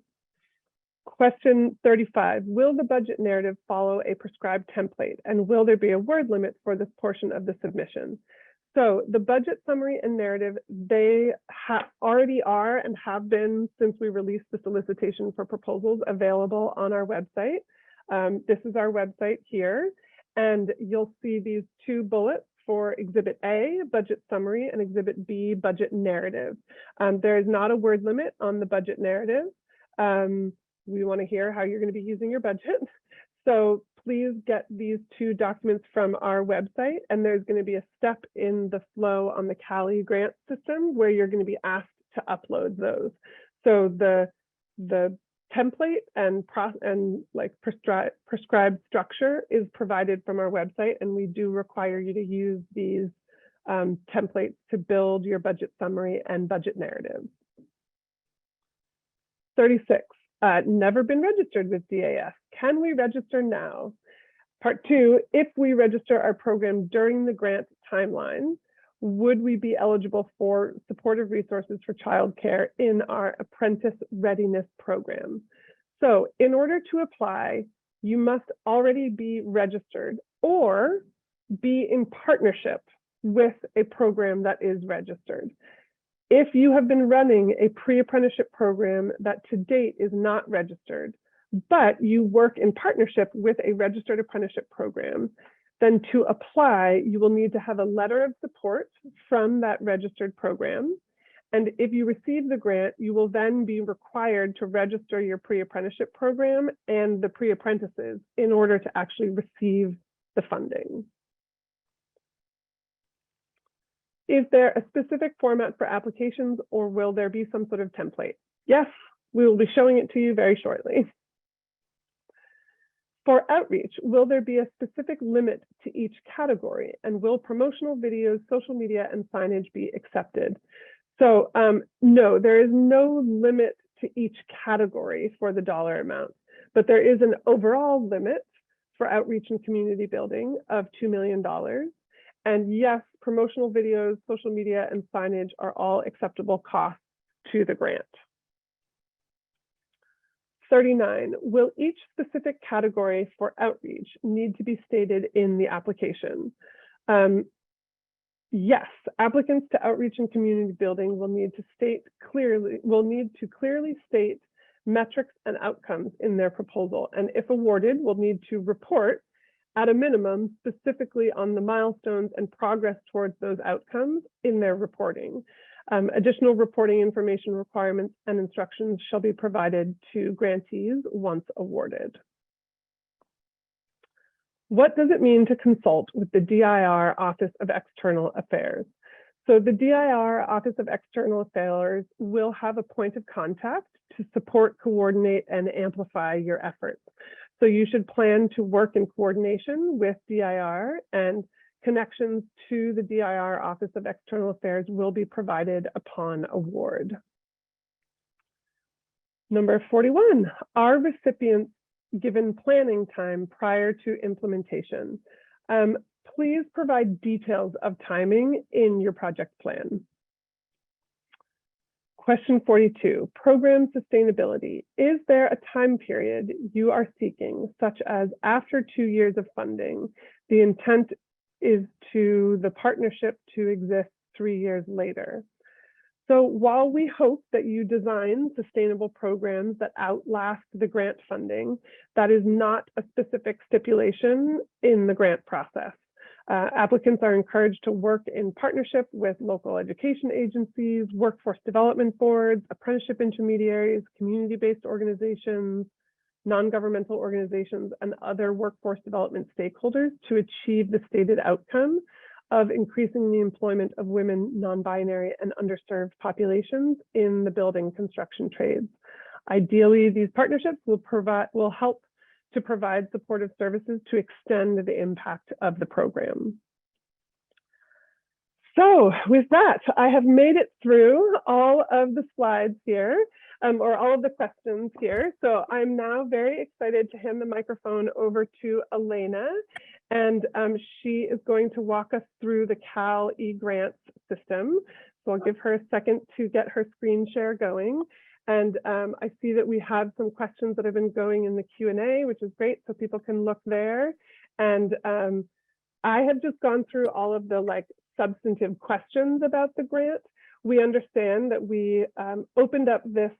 Question 35, will the budget narrative follow a prescribed template? And will there be a word limit for this portion of the submission? So the budget summary and narrative, they already are and have been since we released the solicitation for proposals available on our website. This is our website here, and you'll see these two bullets for Exhibit A, budget summary, and Exhibit B, budget narrative. There is not a word limit on the budget narrative. We want to hear how you're going to be using your budget. So please get these two documents from our website, and there's going to be a step in the flow on the Cali Grant system where you're going to be asked to upload those. So the template and prescribed structure is provided from our website, and we do require you to use these templates to build your budget summary and budget narrative. 36, never been registered with DAS. Can we register now? Part 2, if we register our program during the grant timeline, would we be eligible for supportive resources for childcare in our apprentice readiness program? So in order to apply, you must already be registered or be in partnership with a program that is registered. If you have been running a pre-apprenticeship program that to date is not registered, but you work in partnership with a registered apprenticeship program, then to apply, you will need to have a letter of support from that registered program. And if you receive the grant, you will then be required to register your pre-apprenticeship program and the pre-apprentices in order to actually receive the funding. Is there a specific format for applications, or will there be some sort of template? Yes, we will be showing it to you very shortly. For outreach, will there be a specific limit to each category, and will promotional videos, social media, and signage be accepted? So no, there is no limit to each category for the dollar amount, but there is an overall limit for outreach and community building of $2 million. And yes, promotional videos, social media, and signage are all acceptable costs to the grant. 39, will each specific category for outreach need to be stated in the application? Yes, applicants to outreach and community building will need to clearly state metrics and outcomes in their proposal, and if awarded, will need to report at a minimum specifically on the milestones and progress towards those outcomes in their reporting. Additional reporting information requirements and instructions shall be provided to grantees once awarded. What does it mean to consult with the DIR Office of External Affairs? So the DIR Office of External Affairs will have a point of contact to support, coordinate, and amplify your efforts. So you should plan to work in coordination with DIR, and connections to the DIR Office of External Affairs will be provided upon award. Number 41, are recipients given planning time prior to implementation? Please provide details of timing in your project plan. Question 42, program sustainability. Is there a time period you are seeking, such as after 2 years of funding? The intent is to the partnership to exist 3 years later. So while we hope that you design sustainable programs that outlast the grant funding, that is not a specific stipulation in the grant process. Applicants are encouraged to work in partnership with local education agencies, workforce development boards, apprenticeship intermediaries, community-based organizations, non-governmental organizations, and other workforce development stakeholders to achieve the stated outcome of increasing the employment of women, non-binary, and underserved populations in the building construction trades. Ideally, these partnerships will help to provide supportive services to extend the impact of the program. So with that, I have made it through all of the slides here, or all of the questions here. So I'm now very excited to hand the microphone over to Elena, and she is going to walk us through the Cal eGrants system. So I'll give her a second to get her screen share going. And I see that we have some questions that have been going in the Q&A, which is great, so people can look there. And I have just gone through all of the substantive questions about the grant. We understand that we opened up this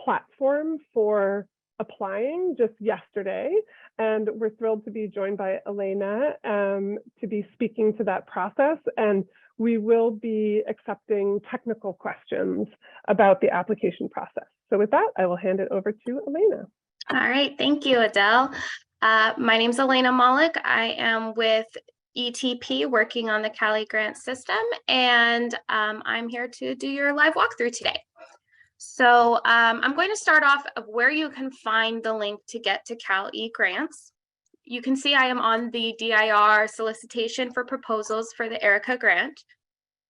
platform for applying just yesterday, and we're thrilled to be joined by Elena to be speaking to that process. And we will be accepting technical questions about the application process. So with that, I will hand it over to Elena. All right, thank you, Adele. My name is Elena Malik. I am with ETP working on the Cal eGrants system, and I'm here to do your live walkthrough today. So I'm going to start off of where you can find the link to get to Cal eGrants. You can see I am on the DIR solicitation for proposals for the ERiCA grant.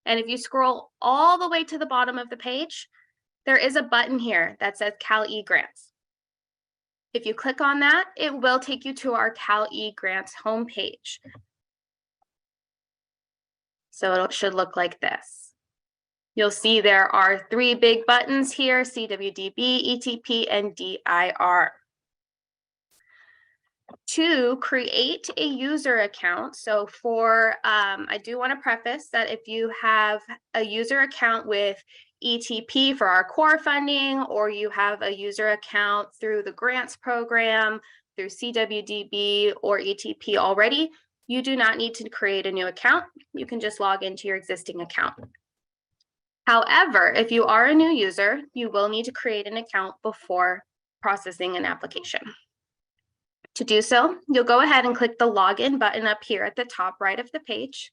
And if you scroll all the way to the bottom of the page, there is a button here that says Cal eGrants. If you click on that, it will take you to our Cal eGrants homepage. So it should look like this. You'll see there are 3 big buttons here: CWDB, ETP, and DIR. To create a user account, so for, I do want to preface that if you have a user account with ETP for our core funding, or you have a user account through the grants program, through CWDB or ETP already, you do not need to create a new account. You can just log into your existing account. However, if you are a new user, you will need to create an account before processing an application. To do so, you'll go ahead and click the login button up here at the top right of the page,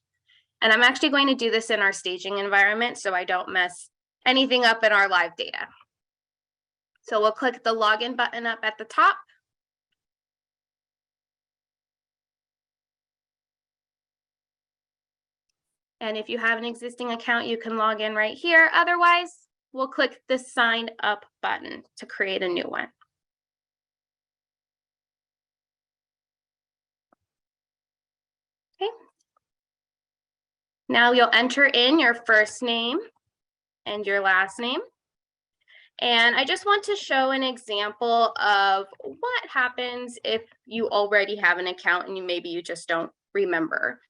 And I'm actually going to do this in our staging environment so I don't mess anything up in our live data. So we'll click the login button up at the top. And if you have an existing account, you can log in right here. Otherwise, we'll click the sign up button to create a new one. Okay. Now you'll enter in your first name and your last name. And I just want to show an example of what happens if you already have an account and maybe you just don't remember.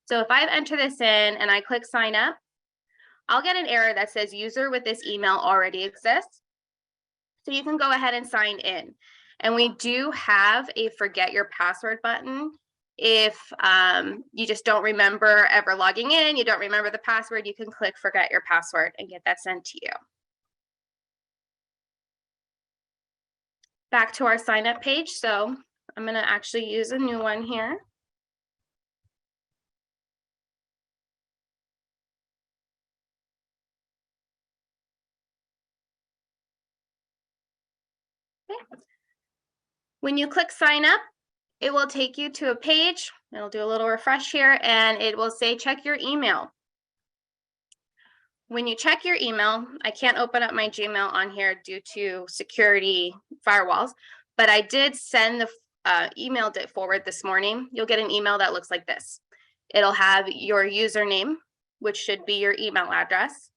So if I enter this in and I click sign up, I'll get an error that says user with this email already exists. So you can go ahead and sign in. And we do have a forget your password button. If you just don't remember ever logging in, you don't remember the password, you can click forget your password and get that sent to you. Back to our sign up page. So I'm going to actually use a new one here. Okay. When you click sign up, it will take you to a page. It'll do a little refresh here and it will say check your email. When you check your email, I can't open up my Gmail on here due to security firewalls, but I did send the emailed it forward this morning. You'll get an email that looks like this. It'll have your username, which should be your email address,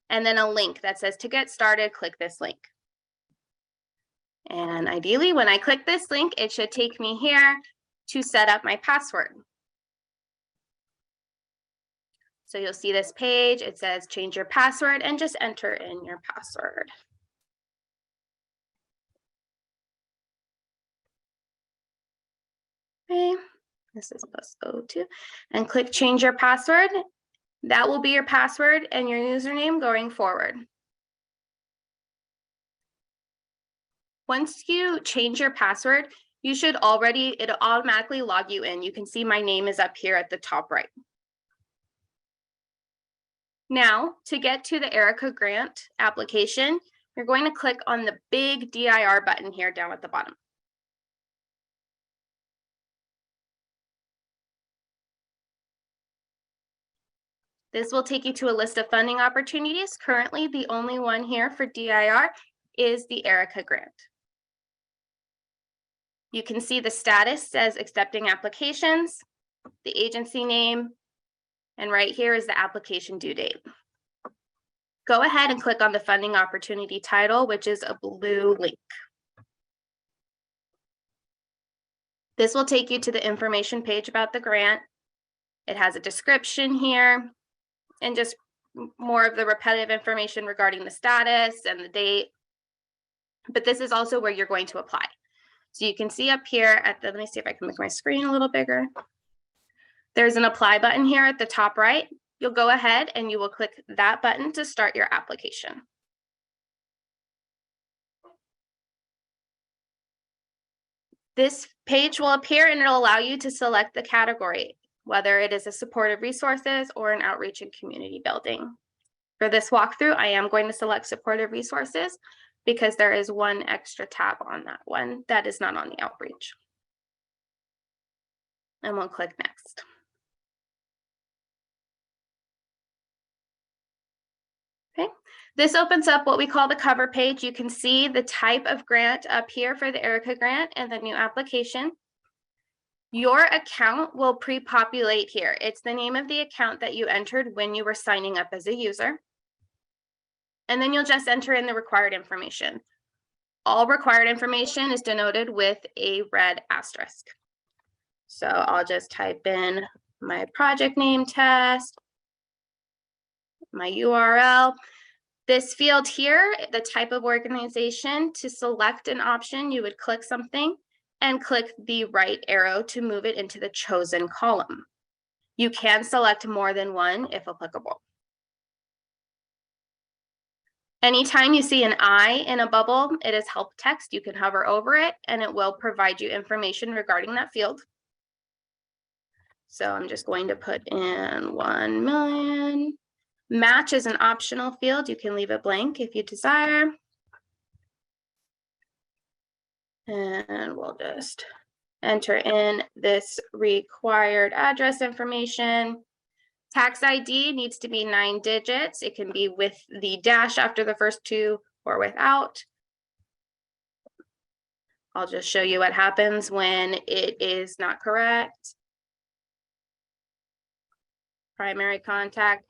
and then a link that says to get started, click this link. And ideally, when I click this link, it should take me here to set up my password. So you'll see this page, it says change your password and just enter in your password. Okay, this is +02 and click change your password. That will be your password and your username going forward. Once you change your password, you should already, it'll automatically log you in. You can see my name is up here at the top right. Now, to get to the ERiCA grant application, you're going to click on the big DIR button here down at the bottom. This will take you to a list of funding opportunities. Currently, the only one here for DIR is the ERiCA grant. You can see the status says accepting applications, the agency name, and right here is the application due date. Go ahead and click on the funding opportunity title, which is a blue link. This will take you to the information page about the grant. It has a description here and just more of the repetitive information regarding the status and the date. But this is also where you're going to apply. So you can see up here at the, let me see if I can make my screen a little bigger. There's an apply button here at the top right. You'll go ahead and you will click that button to start your application. This page will appear and it'll allow you to select the category, whether it is a supportive resources or an outreach and community building. For this walkthrough, I am going to select supportive resources because there is one extra tab on that one that is not on the outreach. And we'll click next. Okay, this opens up what we call the cover page. You can see the type of grant up here for the ERiCA grant and the new application. Your account will pre-populate here. It's the name of the account that you entered when you were signing up as a user. And then you'll just enter in the required information. All required information is denoted with a red asterisk. So I'll just type in my project name test, my URL. This field here, the type of organization, to select an option, you would click something and click the right arrow to move it into the chosen column. You can select more than one if applicable. Anytime you see an I in a bubble, it is help text. You can hover over it and it will provide you information regarding that field. So I'm just going to put in 1 million. Match is an optional field. You can leave it blank if you desire. And we'll just enter in this required address information. Tax ID needs to be 9 digits. It can be with the dash after the first 2 or without. I'll just show you what happens when it is not correct. Primary contact.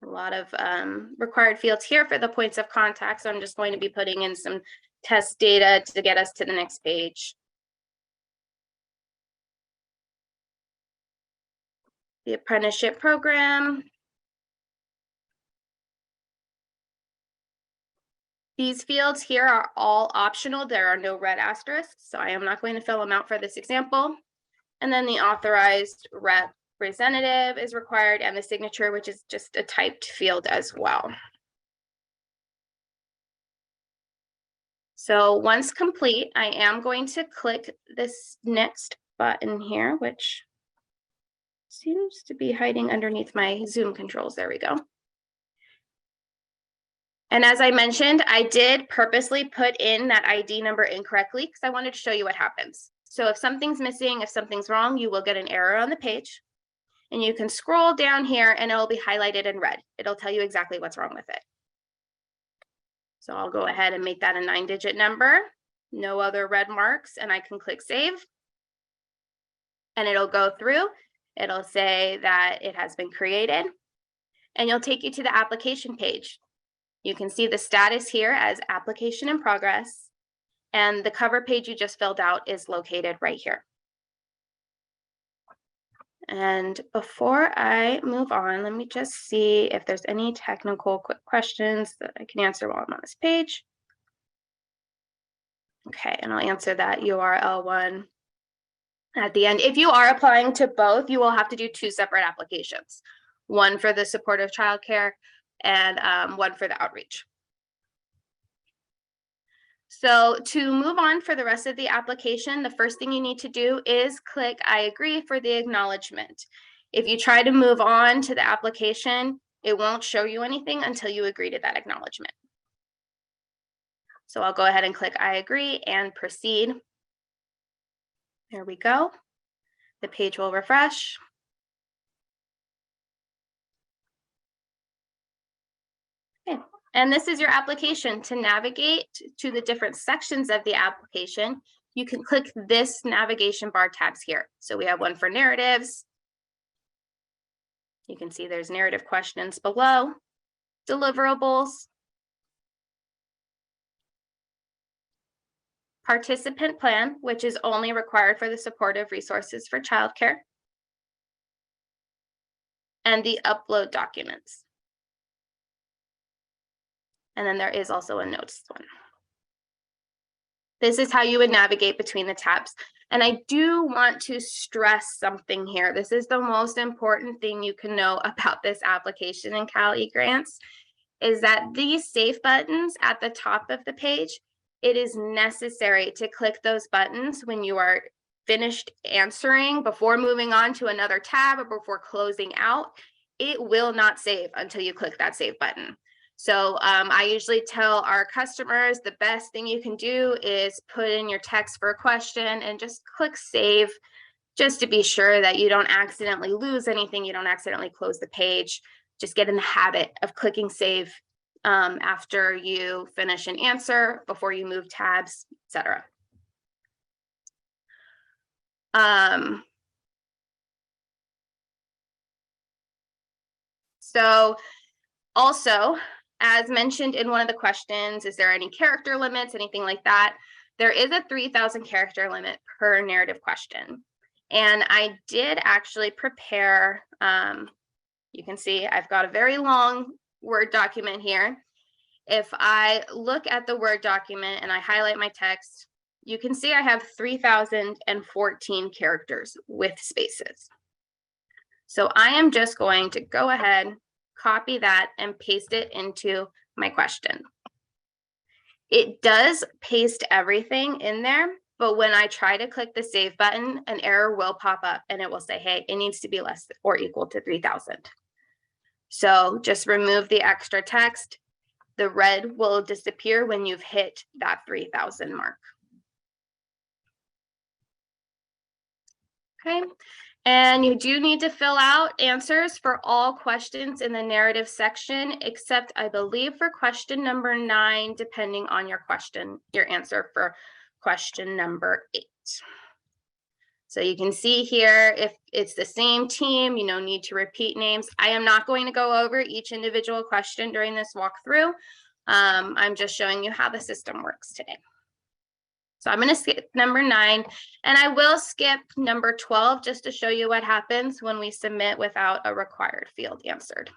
A lot of required fields here for the points of contact. So I'm just going to be putting in some test data to get us to the next page. The apprenticeship program. These fields here are all optional. There are no red asterisks, so I am not going to fill them out for this example. And then the authorized representative is required, and the signature, which is just a typed field as well. So once complete, I am going to click this next button here, which seems to be hiding underneath my Zoom controls. There we go. And as I mentioned, I did purposely put in that ID number incorrectly because I wanted to show you what happens. So if something's missing, if something's wrong, you will get an error on the page. And you can scroll down here and it'll be highlighted in red. It'll tell you exactly what's wrong with it. So I'll go ahead and make that a 9-digit number, no other red marks, and I can click save. And it'll go through. It'll say that it has been created. And you'll take you to the application page. You can see the status here as application in progress, and the cover page you just filled out is located right here. And before I move on, let me just see if there's any technical quick questions that I can answer while I'm on this page. Okay, and I'll answer that URL one at the end. If you are applying to both, you will have to do 2 separate applications, one for the supportive childcare and one for the outreach. So to move on for the rest of the application, the first thing you need to do is click I agree for the acknowledgement. If you try to move on to the application, it won't show you anything until you agree to that acknowledgement. So I'll go ahead and click I agree and proceed. There we go. The page will refresh. Okay. And this is your application. To navigate to the different sections of the application, you can click this navigation bar tabs here. So we have one for narratives. You can see there's narrative questions below, deliverables, participant plan, which is only required for the supportive resources for childcare, and the upload documents. And then there is also a notes one. This is how you would navigate between the tabs. And I do want to stress something here. This is the most important thing you can know about this application in Cal eGrants, is that these safe buttons at the top of the page, it is necessary to click those buttons when you are finished answering, before moving on to another tab or before closing out. It will not save until you click that save button. So I usually tell our customers the best thing you can do is put in your text for a question and just click save, just to be sure that you don't accidentally lose anything, you don't accidentally close the page. Just get in the habit of clicking save after you finish an answer, before you move tabs, etc. So also, as mentioned in one of the questions, is there any character limits, anything like that? There is a 3,000 character limit per narrative question. And I did actually prepare, you can see I've got a very long Word document here. If I look at the Word document and I highlight my text, you can see I have 3,014 characters with spaces. So I am just going to go ahead, copy that and paste it into my question. It does paste everything in there, but when I try to click the save button, an error will pop up and it will say, hey, it needs to be less or equal to 3,000. So just remove the extra text. The red will disappear when you've hit that 3,000 mark. Okay, and you do need to fill out answers for all questions in the narrative section, except I believe for question number 9, depending on your question, your answer for question number 8. So you can see here, if it's the same team, you don't need to repeat names. I am not going to go over each individual question during this walkthrough. I'm just showing you how the system works today. So I'm going to skip number 9, and I will skip number 12 just to show you what happens when we submit without a required field answered.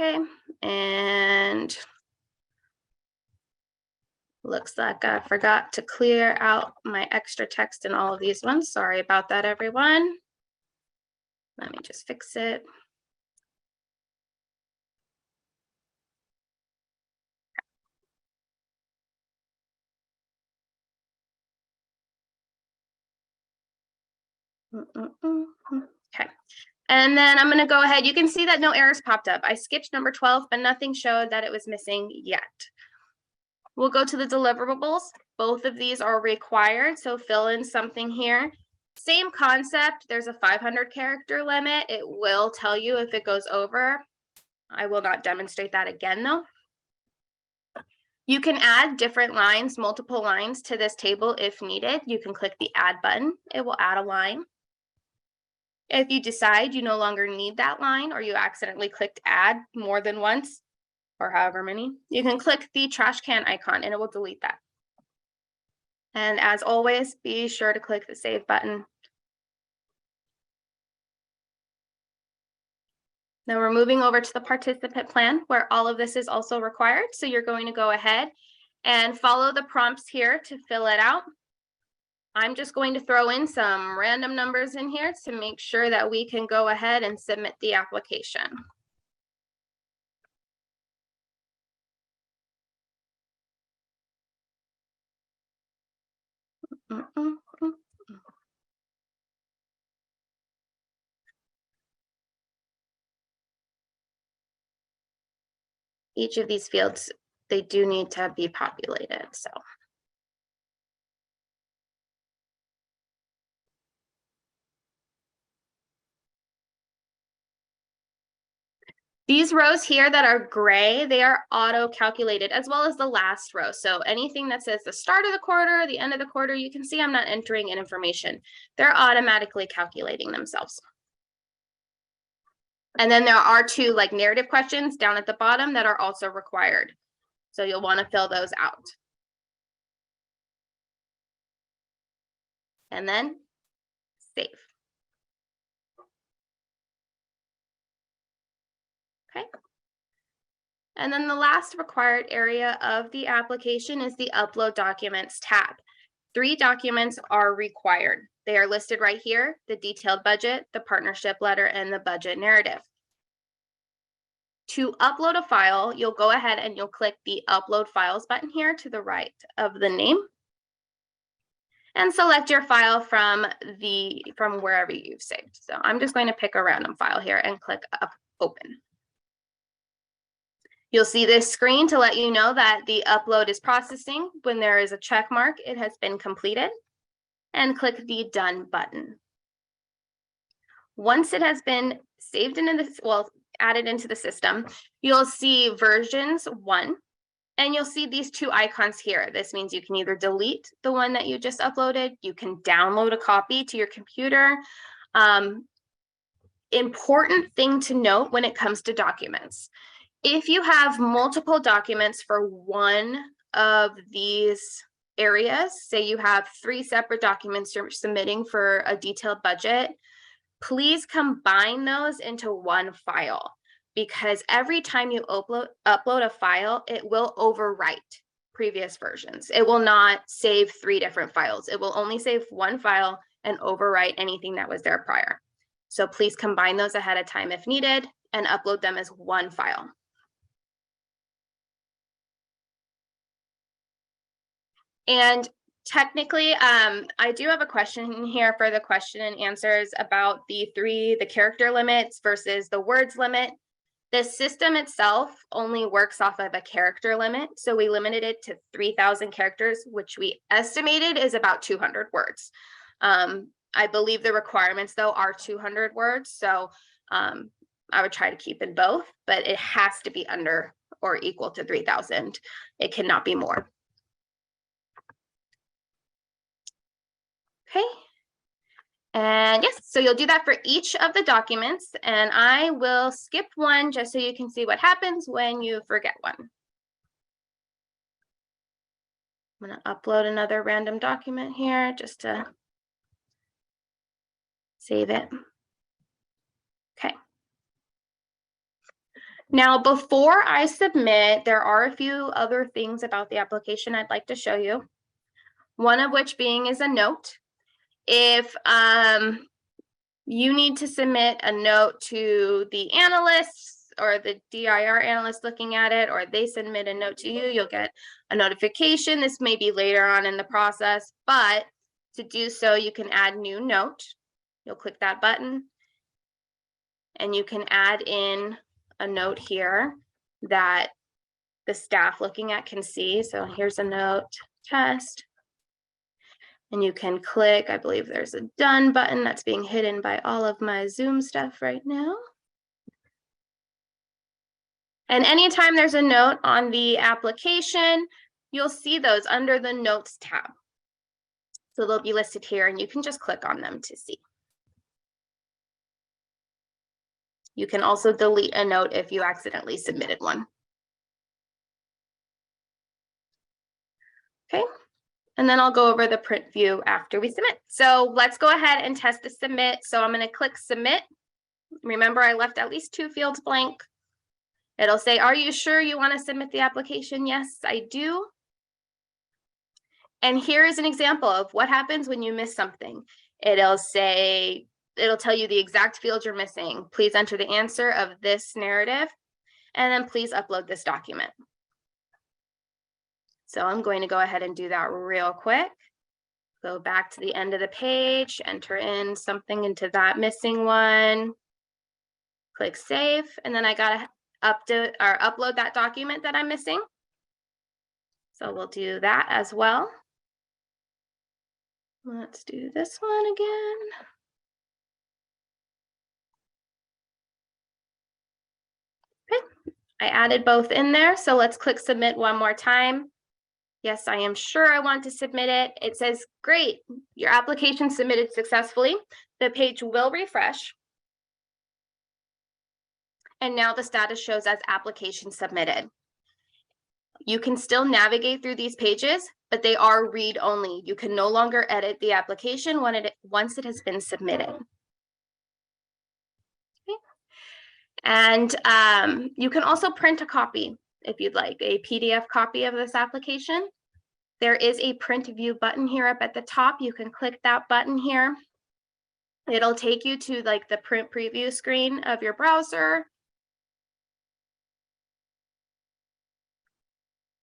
Okay, and looks like I forgot to clear out my extra text in all of these ones. Sorry about that, everyone. Let me just fix it. Okay, and then I'm going to go ahead. You can see that no errors popped up. I skipped number 12, but nothing showed that it was missing yet. We'll go to the deliverables. Both of these are required, so fill in something here. Same concept. There's a 500 character limit. It will tell you if it goes over. I will not demonstrate that again, though. You can add different lines, multiple lines to this table if needed. You can click the add button. It will add a line. If you decide you no longer need that line, or you accidentally clicked add more than once, or however many, you can click the trash can icon and it will delete that. And as always, be sure to click the save button. Now we're moving over to the participant plan where all of this is also required. So you're going to go ahead and follow the prompts here to fill it out. I'm just going to throw in some random numbers in here to make sure that we can go ahead and submit the application. Each of these fields, they do need to be populated, so. These rows here that are gray, they are auto-calculated, as well as the last row. So anything that says the start of the quarter, the end of the quarter, you can see I'm not entering in information. They're automatically calculating themselves. And then there are 2 like narrative questions down at the bottom that are also required. So you'll want to fill those out. And then save. Okay. And then the last required area of the application is the Upload Documents tab. 3 documents are required. They are listed right here: the detailed budget, the partnership letter, and the budget narrative. To upload a file, you'll go ahead and you'll click the Upload Files button here to the right of the name, and select your file from wherever you've saved. So I'm just going to pick a random file here and click Open. You'll see this screen to let you know that the upload is processing. When there is a check mark, it has been completed, and click the Done button. Once it has been saved into this, added into the system, you'll see versions 1, and you'll see these 2 icons here. This means you can either delete the one that you just uploaded, you can download a copy to your computer. Important thing to note when it comes to documents: if you have multiple documents for one of these areas, say you have 3 separate documents you're submitting for a detailed budget, please combine those into one file, because every time you upload a file, it will overwrite previous versions. It will not save 3 different files. It will only save one file and overwrite anything that was there prior. So please combine those ahead of time if needed and upload them as one file. And technically, I do have a question here for the question and answers about the character limits versus the words limit. The system itself only works off of a character limit. So we limited it to 3,000 characters, which we estimated is about 200 words. I believe the requirements though are 200 words. So I would try to keep in both, but it has to be under or equal to 3,000. It cannot be more. Okay. And yes, so you'll do that for each of the documents, and I will skip one just so you can see what happens when you forget one. I'm going to upload another random document here just to save it. Okay. Now, before I submit, there are a few other things about the application I'd like to show you. One of which being is a note. If you need to submit a note to the analysts or the DIR analyst looking at it, or they submit a note to you, you'll get a notification. This may be later on in the process, but to do so, you can add new note. You'll click that button and you can add in a note here that the staff looking at can see. So here's a note, test. And you can click, I believe there's a done button that's being hidden by all of my Zoom stuff right now. And anytime there's a note on the application, you'll see those under the notes tab. So they'll be listed here and you can just click on them to see. You can also delete a note if you accidentally submitted one. Okay. And then I'll go over the print view after we submit. So let's go ahead and test the submit. So I'm going to click submit. Remember, I left at least 2 fields blank. It'll say, are you sure you want to submit the application? Yes, I do. And here is an example of what happens when you miss something. It'll tell you the exact field you're missing. Please enter the answer of this narrative, and then please upload this document. So I'm going to go ahead and do that real quick. Go back to the end of the page, enter in something into that missing one, click save, and then I gotta upload that document that I'm missing. So we'll do that as well. Let's do this one again. Okay, I added both in there. So let's click submit one more time. Yes, I am sure I want to submit it. It says, great, your application submitted successfully. The page will refresh. And now the status shows as application submitted. You can still navigate through these pages, but they are read only. You can no longer edit the application once it has been submitted. Okay. And you can also print a copy if you'd like, a PDF copy of this application. There is a print view button here up at the top. You can click that button here. It'll take you to like the print preview screen of your browser.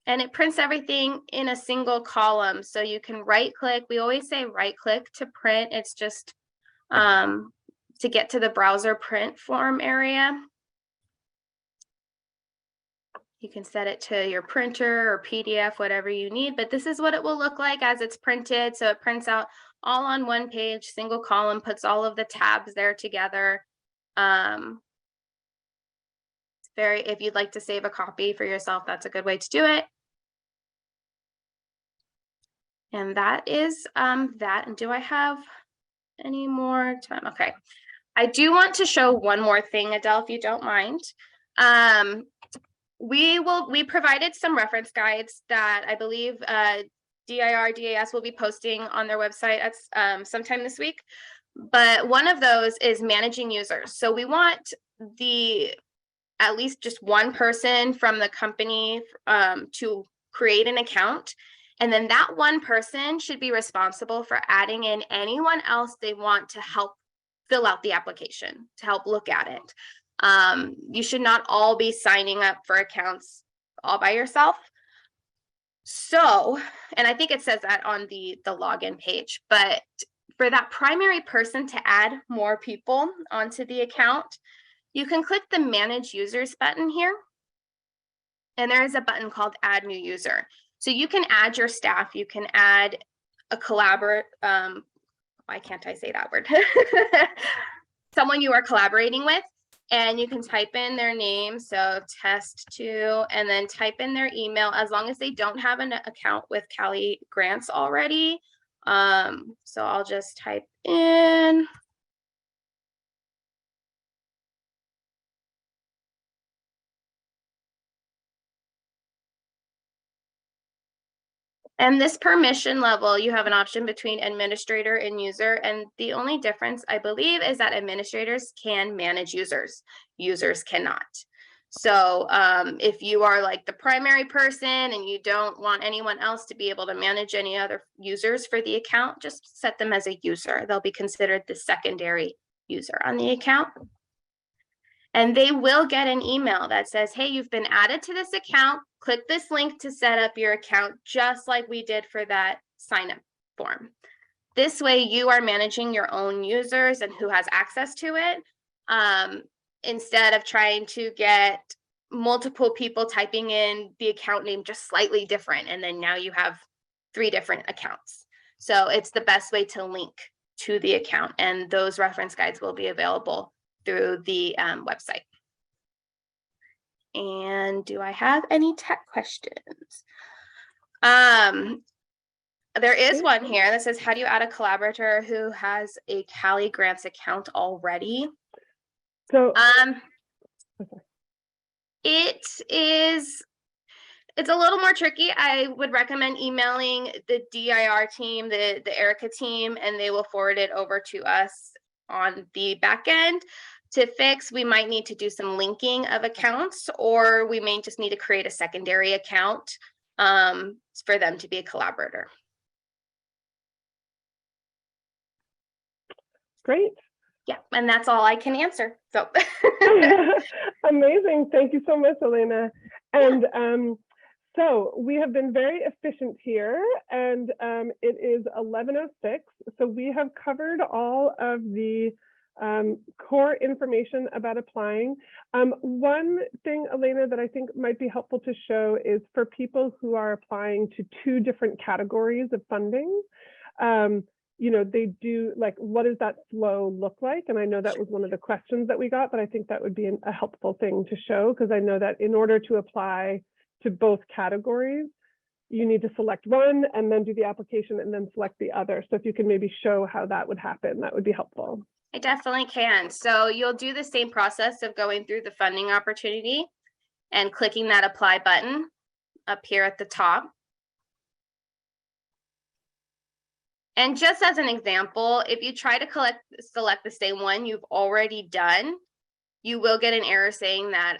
And it prints everything in a single column. So you can right click. We always say right click to print. It's just to get to the browser print form area. You can set it to your printer or PDF, whatever you need, but this is what it will look like as it's printed. So it prints out all on one page, single column, puts all of the tabs there together. If you'd like to save a copy for yourself, that's a good way to do it. And that is that. And do I have any more time? Okay. I do want to show one more thing, Adele, if you don't mind. We provided some reference guides that I believe DAS will be posting on their website at sometime this week. But one of those is managing users. So we want at least just one person from the company to create an account. And then that one person should be responsible for adding in anyone else they want to help fill out the application, to help look at it. You should not all be signing up for accounts all by yourself. So, and I think it says that on the login page, but for that primary person to add more people onto the account, you can click the Manage Users button here. And there is a button called Add New User. So you can add your staff, you can add a why can't I say that word? Someone you are collaborating with, and you can type in their name, so test2, and then type in their email, as long as they don't have an account with Cali Grants already. So I'll just type in and this permission level, you have an option between administrator and user. And the only difference, I believe, is that administrators can manage users. Users cannot. So if you are like the primary person and you don't want anyone else to be able to manage any other users for the account, just set them as a user. They'll be considered the secondary user on the account. And they will get an email that says, hey, you've been added to this account. Click this link to set up your account, just like we did for that sign up form. This way you are managing your own users and who has access to it, instead of trying to get multiple people typing in the account name just slightly different. And then now you have 3 different accounts. So it's the best way to link to the account, and those reference guides will be available through the website. And do I have any tech questions? There is one here that says, how do you add a collaborator who has a Cali Grants account already? So it's a little more tricky. I would recommend emailing the DIR team, the ERiCA team, and they will forward it over to us on the back end to fix. We might need to do some linking of accounts, or we may just need to create a secondary account for them to be a collaborator. great. Yeah, and that's all I can answer. So Amazing. Thank you so much, Elena. And so we have been very efficient here, and it is 11:06. So we have covered all of the core information about applying. One thing, Elena, that I think might be helpful to show is for people who are applying to 2 different categories of funding. You know, they do, like, what does that flow look like? And I know that was one of the questions that we got, but I think that would be a helpful thing to show, because I know that in order to apply to both categories, you need to select one and then do the application and then select the other. So if you can maybe show how that would happen, that would be helpful. I definitely can. So you'll do the same process of going through the funding opportunity and clicking that apply button up here at the top. And just as an example, if you try to select the same one you've already done, you will get an error saying that,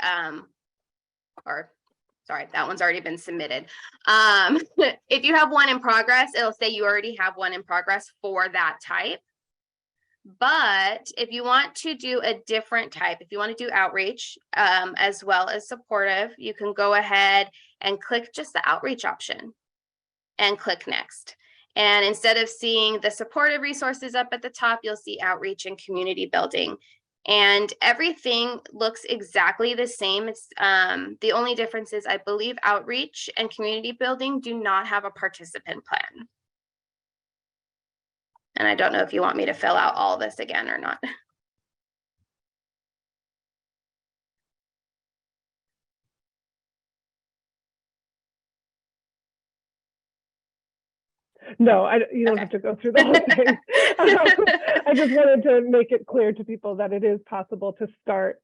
sorry, that one's already been submitted. If you have one in progress, it'll say you already have one in progress for that type. But if you want to do a different type, if you want to do outreach as well as supportive, you can go ahead and click just the outreach option and click next. And instead of seeing the supportive resources up at the top, you'll see outreach and community building. And everything looks exactly the same. It's the only difference is, I believe, outreach and community building do not have a participant plan. And I don't know if you want me to fill out all this again or not. No, you don't have to go through the whole thing. I just wanted to make it clear to people that it is possible to start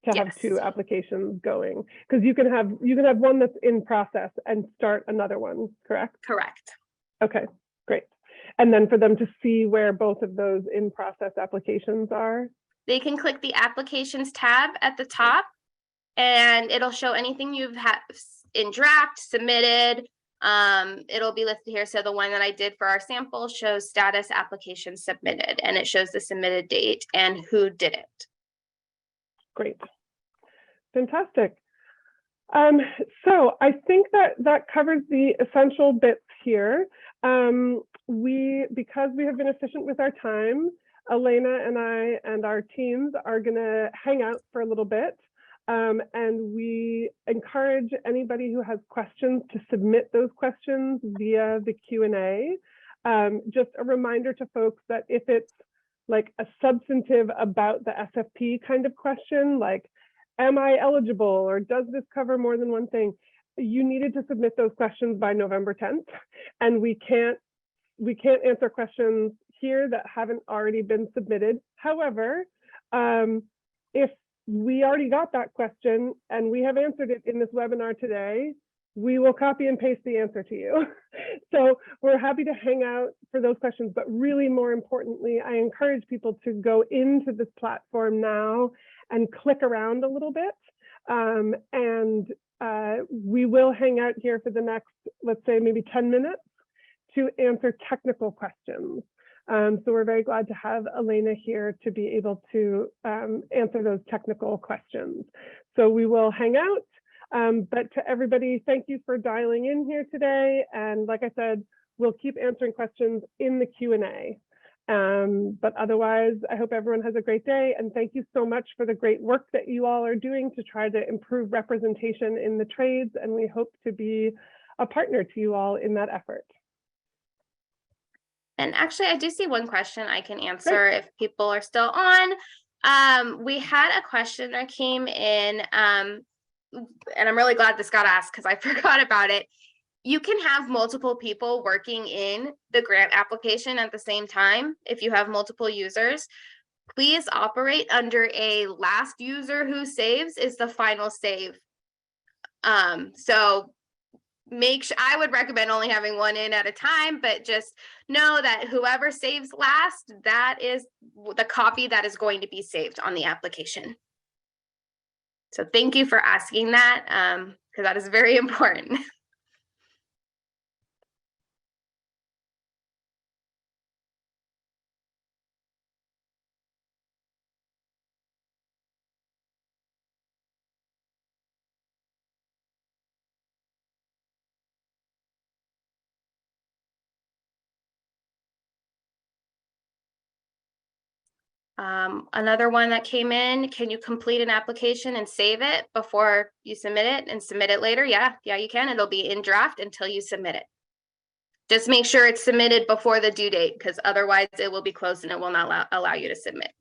to have 2 applications going, because you can have one that's in process and start another one, correct? Correct. Okay, great. And then for them to see where both of those in process applications are, they can click the applications tab at the top, and it'll show anything you've had in draft, submitted, It'll be listed here. So the one that I did for our sample shows status application submitted, and it shows the submitted date and who did it. Great. Fantastic. So I think that covers the essential bits here. Because we have been efficient with our time, Elena and I and our teams are going to hang out for a little bit. And we encourage anybody who has questions to submit those questions via the Q&A. Just a reminder to folks that if it's like a substantive about the SFP kind of question, like, am I eligible, or does this cover more than one thing? You needed to submit those questions by November 10th, and we can't answer questions here that haven't already been submitted. However, if we already got that question and we have answered it in this webinar today, we will copy and paste the answer to you. So we're happy to hang out for those questions, but really more importantly, I encourage people to go into this platform now and click around a little bit. We will hang out here for the next, let's say maybe 10 minutes to answer technical questions. So we're very glad to have Elena here to be able to answer those technical questions. So we will hang out, but to everybody, thank you for dialing in here today. And like I said, we'll keep answering questions in the Q&A. But otherwise, I hope everyone has a great day. And thank you so much for the great work that you all are doing to try to improve representation in the trades. And we hope to be a partner to you all in that effort. And actually, I do see one question I can answer if people are still on. We had a question that came in, and I'm really glad this got asked because I forgot about it. You can have multiple people working in the grant application at the same time if you have multiple users. Please operate under a last user who saves is the final save. So I would recommend only having one in at a time, but just know that whoever saves last, that is the copy that is going to be saved on the application. So thank you for asking that, because that is very important. Another one that came in, can you complete an application and save it before you submit it and submit it later? Yeah, you can. It'll be in draft until you submit it. Just make sure it's submitted before the due date, because otherwise it will be closed and it will not allow you to submit.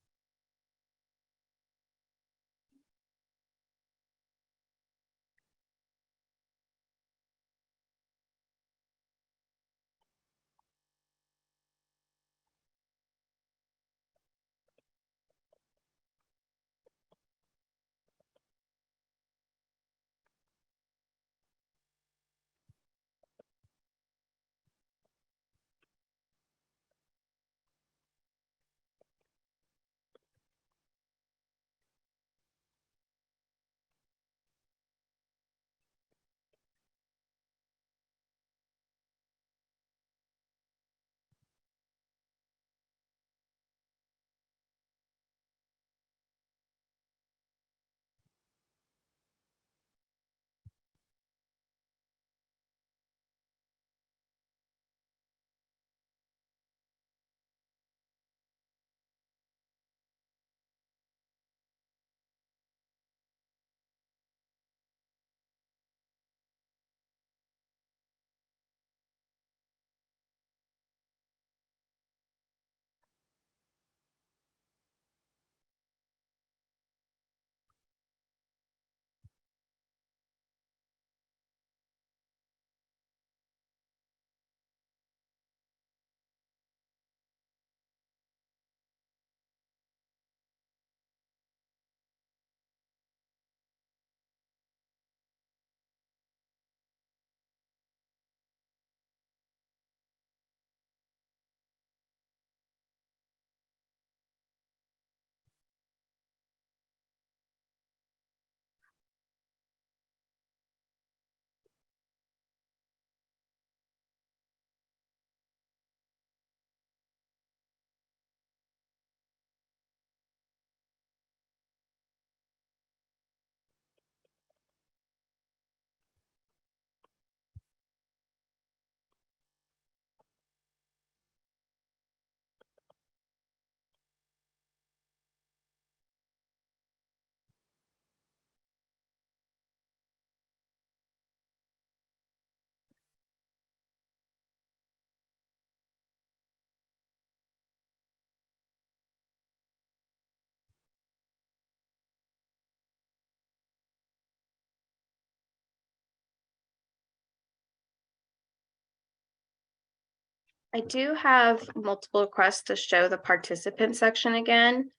I do have multiple requests to show the participant section again.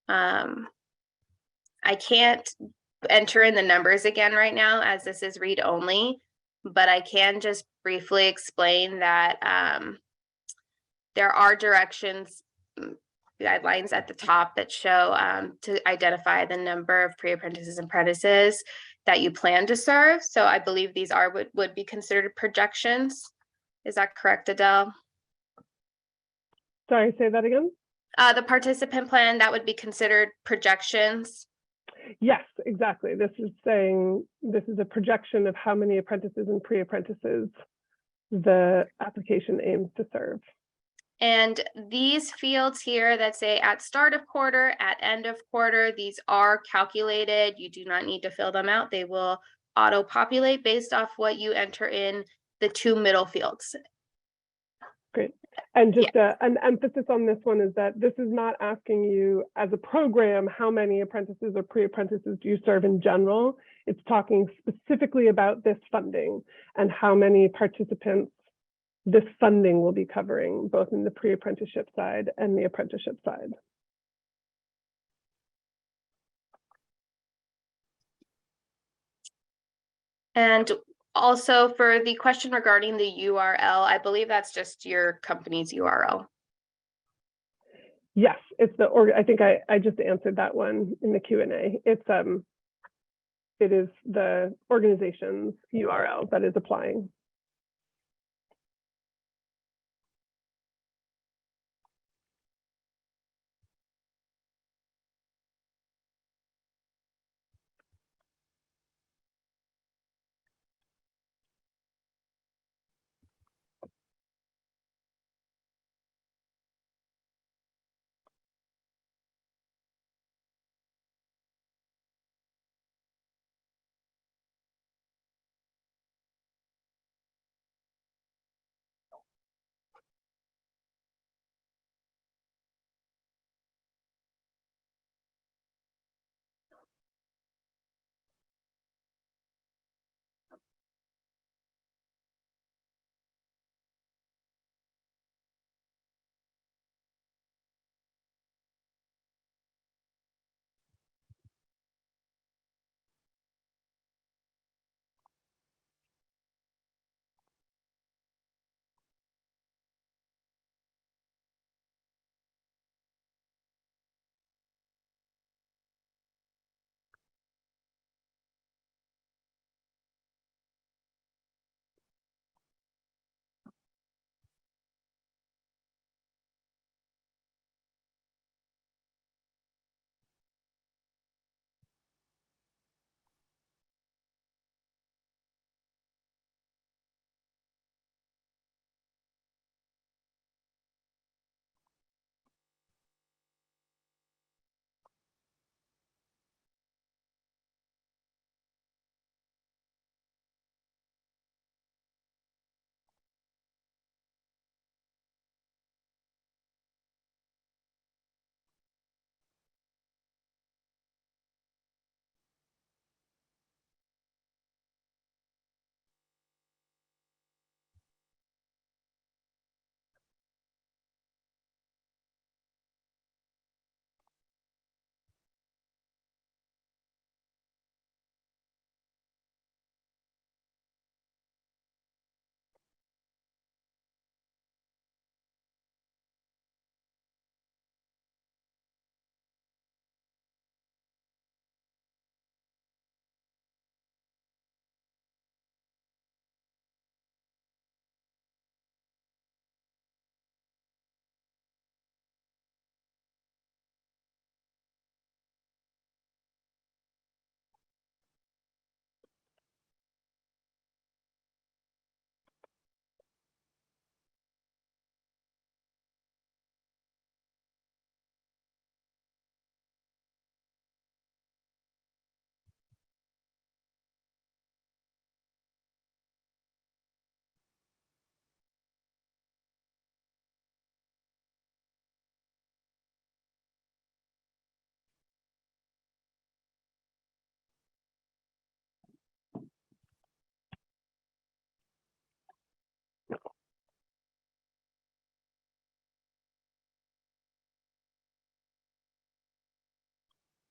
I can't enter in the numbers again right now as this is read only, but I can just briefly explain that there are directions, guidelines at the top that show to identify the number of pre-apprentices and apprentices that you plan to serve. So I believe these are would be considered projections. Is that correct, Adele? Sorry, say that again? The participant plan, that would be considered projections. Yes, exactly. This is saying this is a projection of how many apprentices and pre-apprentices the application aims to serve. And these fields here that say at start of quarter, at end of quarter, these are calculated. You do not need to fill them out. They will auto-populate based off what you enter in the two middle fields. Great. And just an emphasis on this one is that this is not asking you as a program, how many apprentices or pre-apprentices do you serve in general? It's talking specifically about this funding and how many participants this funding will be covering, both in the pre-apprenticeship side and the apprenticeship side. And also for the question regarding the URL, I believe that's just your company's URL. Yes, it's the I think I just answered that one in the Q&A. It is the organization's URL that is applying.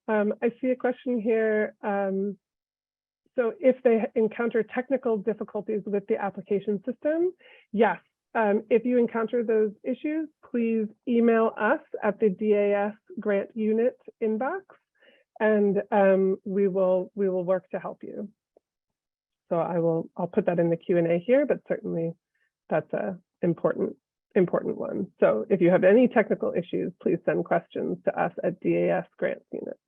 I see a question here. So if they encounter technical difficulties with the application system, yes. If you encounter those issues, please email us at the DAS grant unit inbox, and we will work to help you. So I'll put that in the Q&A here, but certainly that's a important one. So if you have any technical issues, please send questions to us at DAS grants unit.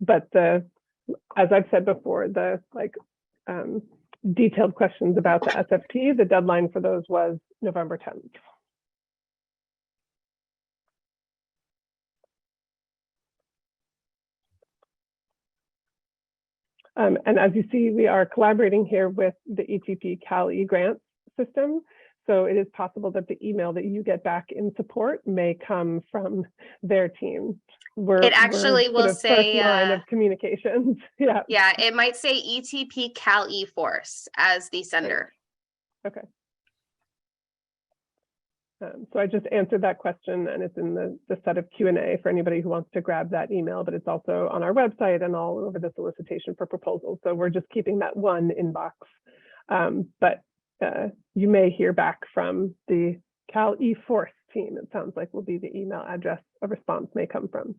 But as I've said before, the detailed questions about the SFT, the deadline for those was November 10th. And as you see, we are collaborating here with the ETP Cal E-Grants system. So it is possible that the email that you get back in support may come from their team. It actually will say first line of communications. Yeah. Yeah, it might say ETP Cal E-Force as the sender. Okay. So I just answered that question, and it's in the set of Q&A for anybody who wants to grab that email, but it's also on our website and all over the solicitation for proposals. So we're just keeping that one inbox. But you may hear back from the Cal E-Force team. It sounds like will be the email address a response may come from.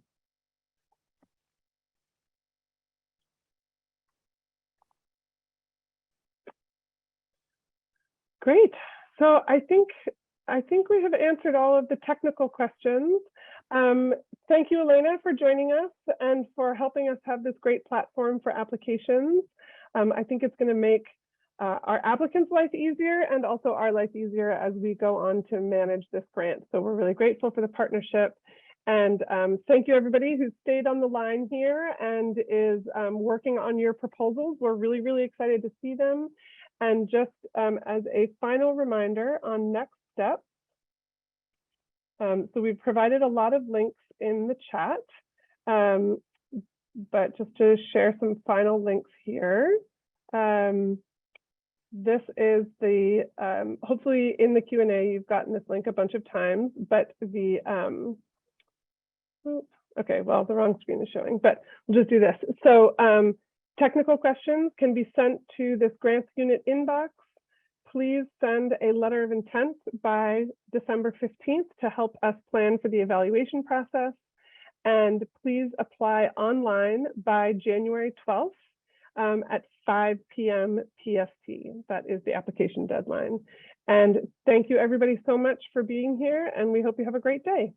Great. So I think we have answered all of the technical questions. Thank you, Elena, for joining us and for helping us have this great platform for applications. I think it's going to make our applicants' life easier and also our life easier as we go on to manage this grant. So we're really grateful for the partnership. And thank you, everybody who stayed on the line here and is working on your proposals. We're really, really excited to see them. And just as a final reminder on next steps, so we've provided a lot of links in the chat, but just to share some final links here. This is the, hopefully in the Q&A, you've gotten this link a bunch of times, but the, okay, well, the wrong screen is showing, but we'll just do this. So technical questions can be sent to this grants unit inbox. Please send a letter of intent by December 15th to help us plan for the evaluation process. And please apply online by January 12th at 5 p.m. PST. That is the application deadline. And thank you everybody so much for being here, and we hope you have a great day.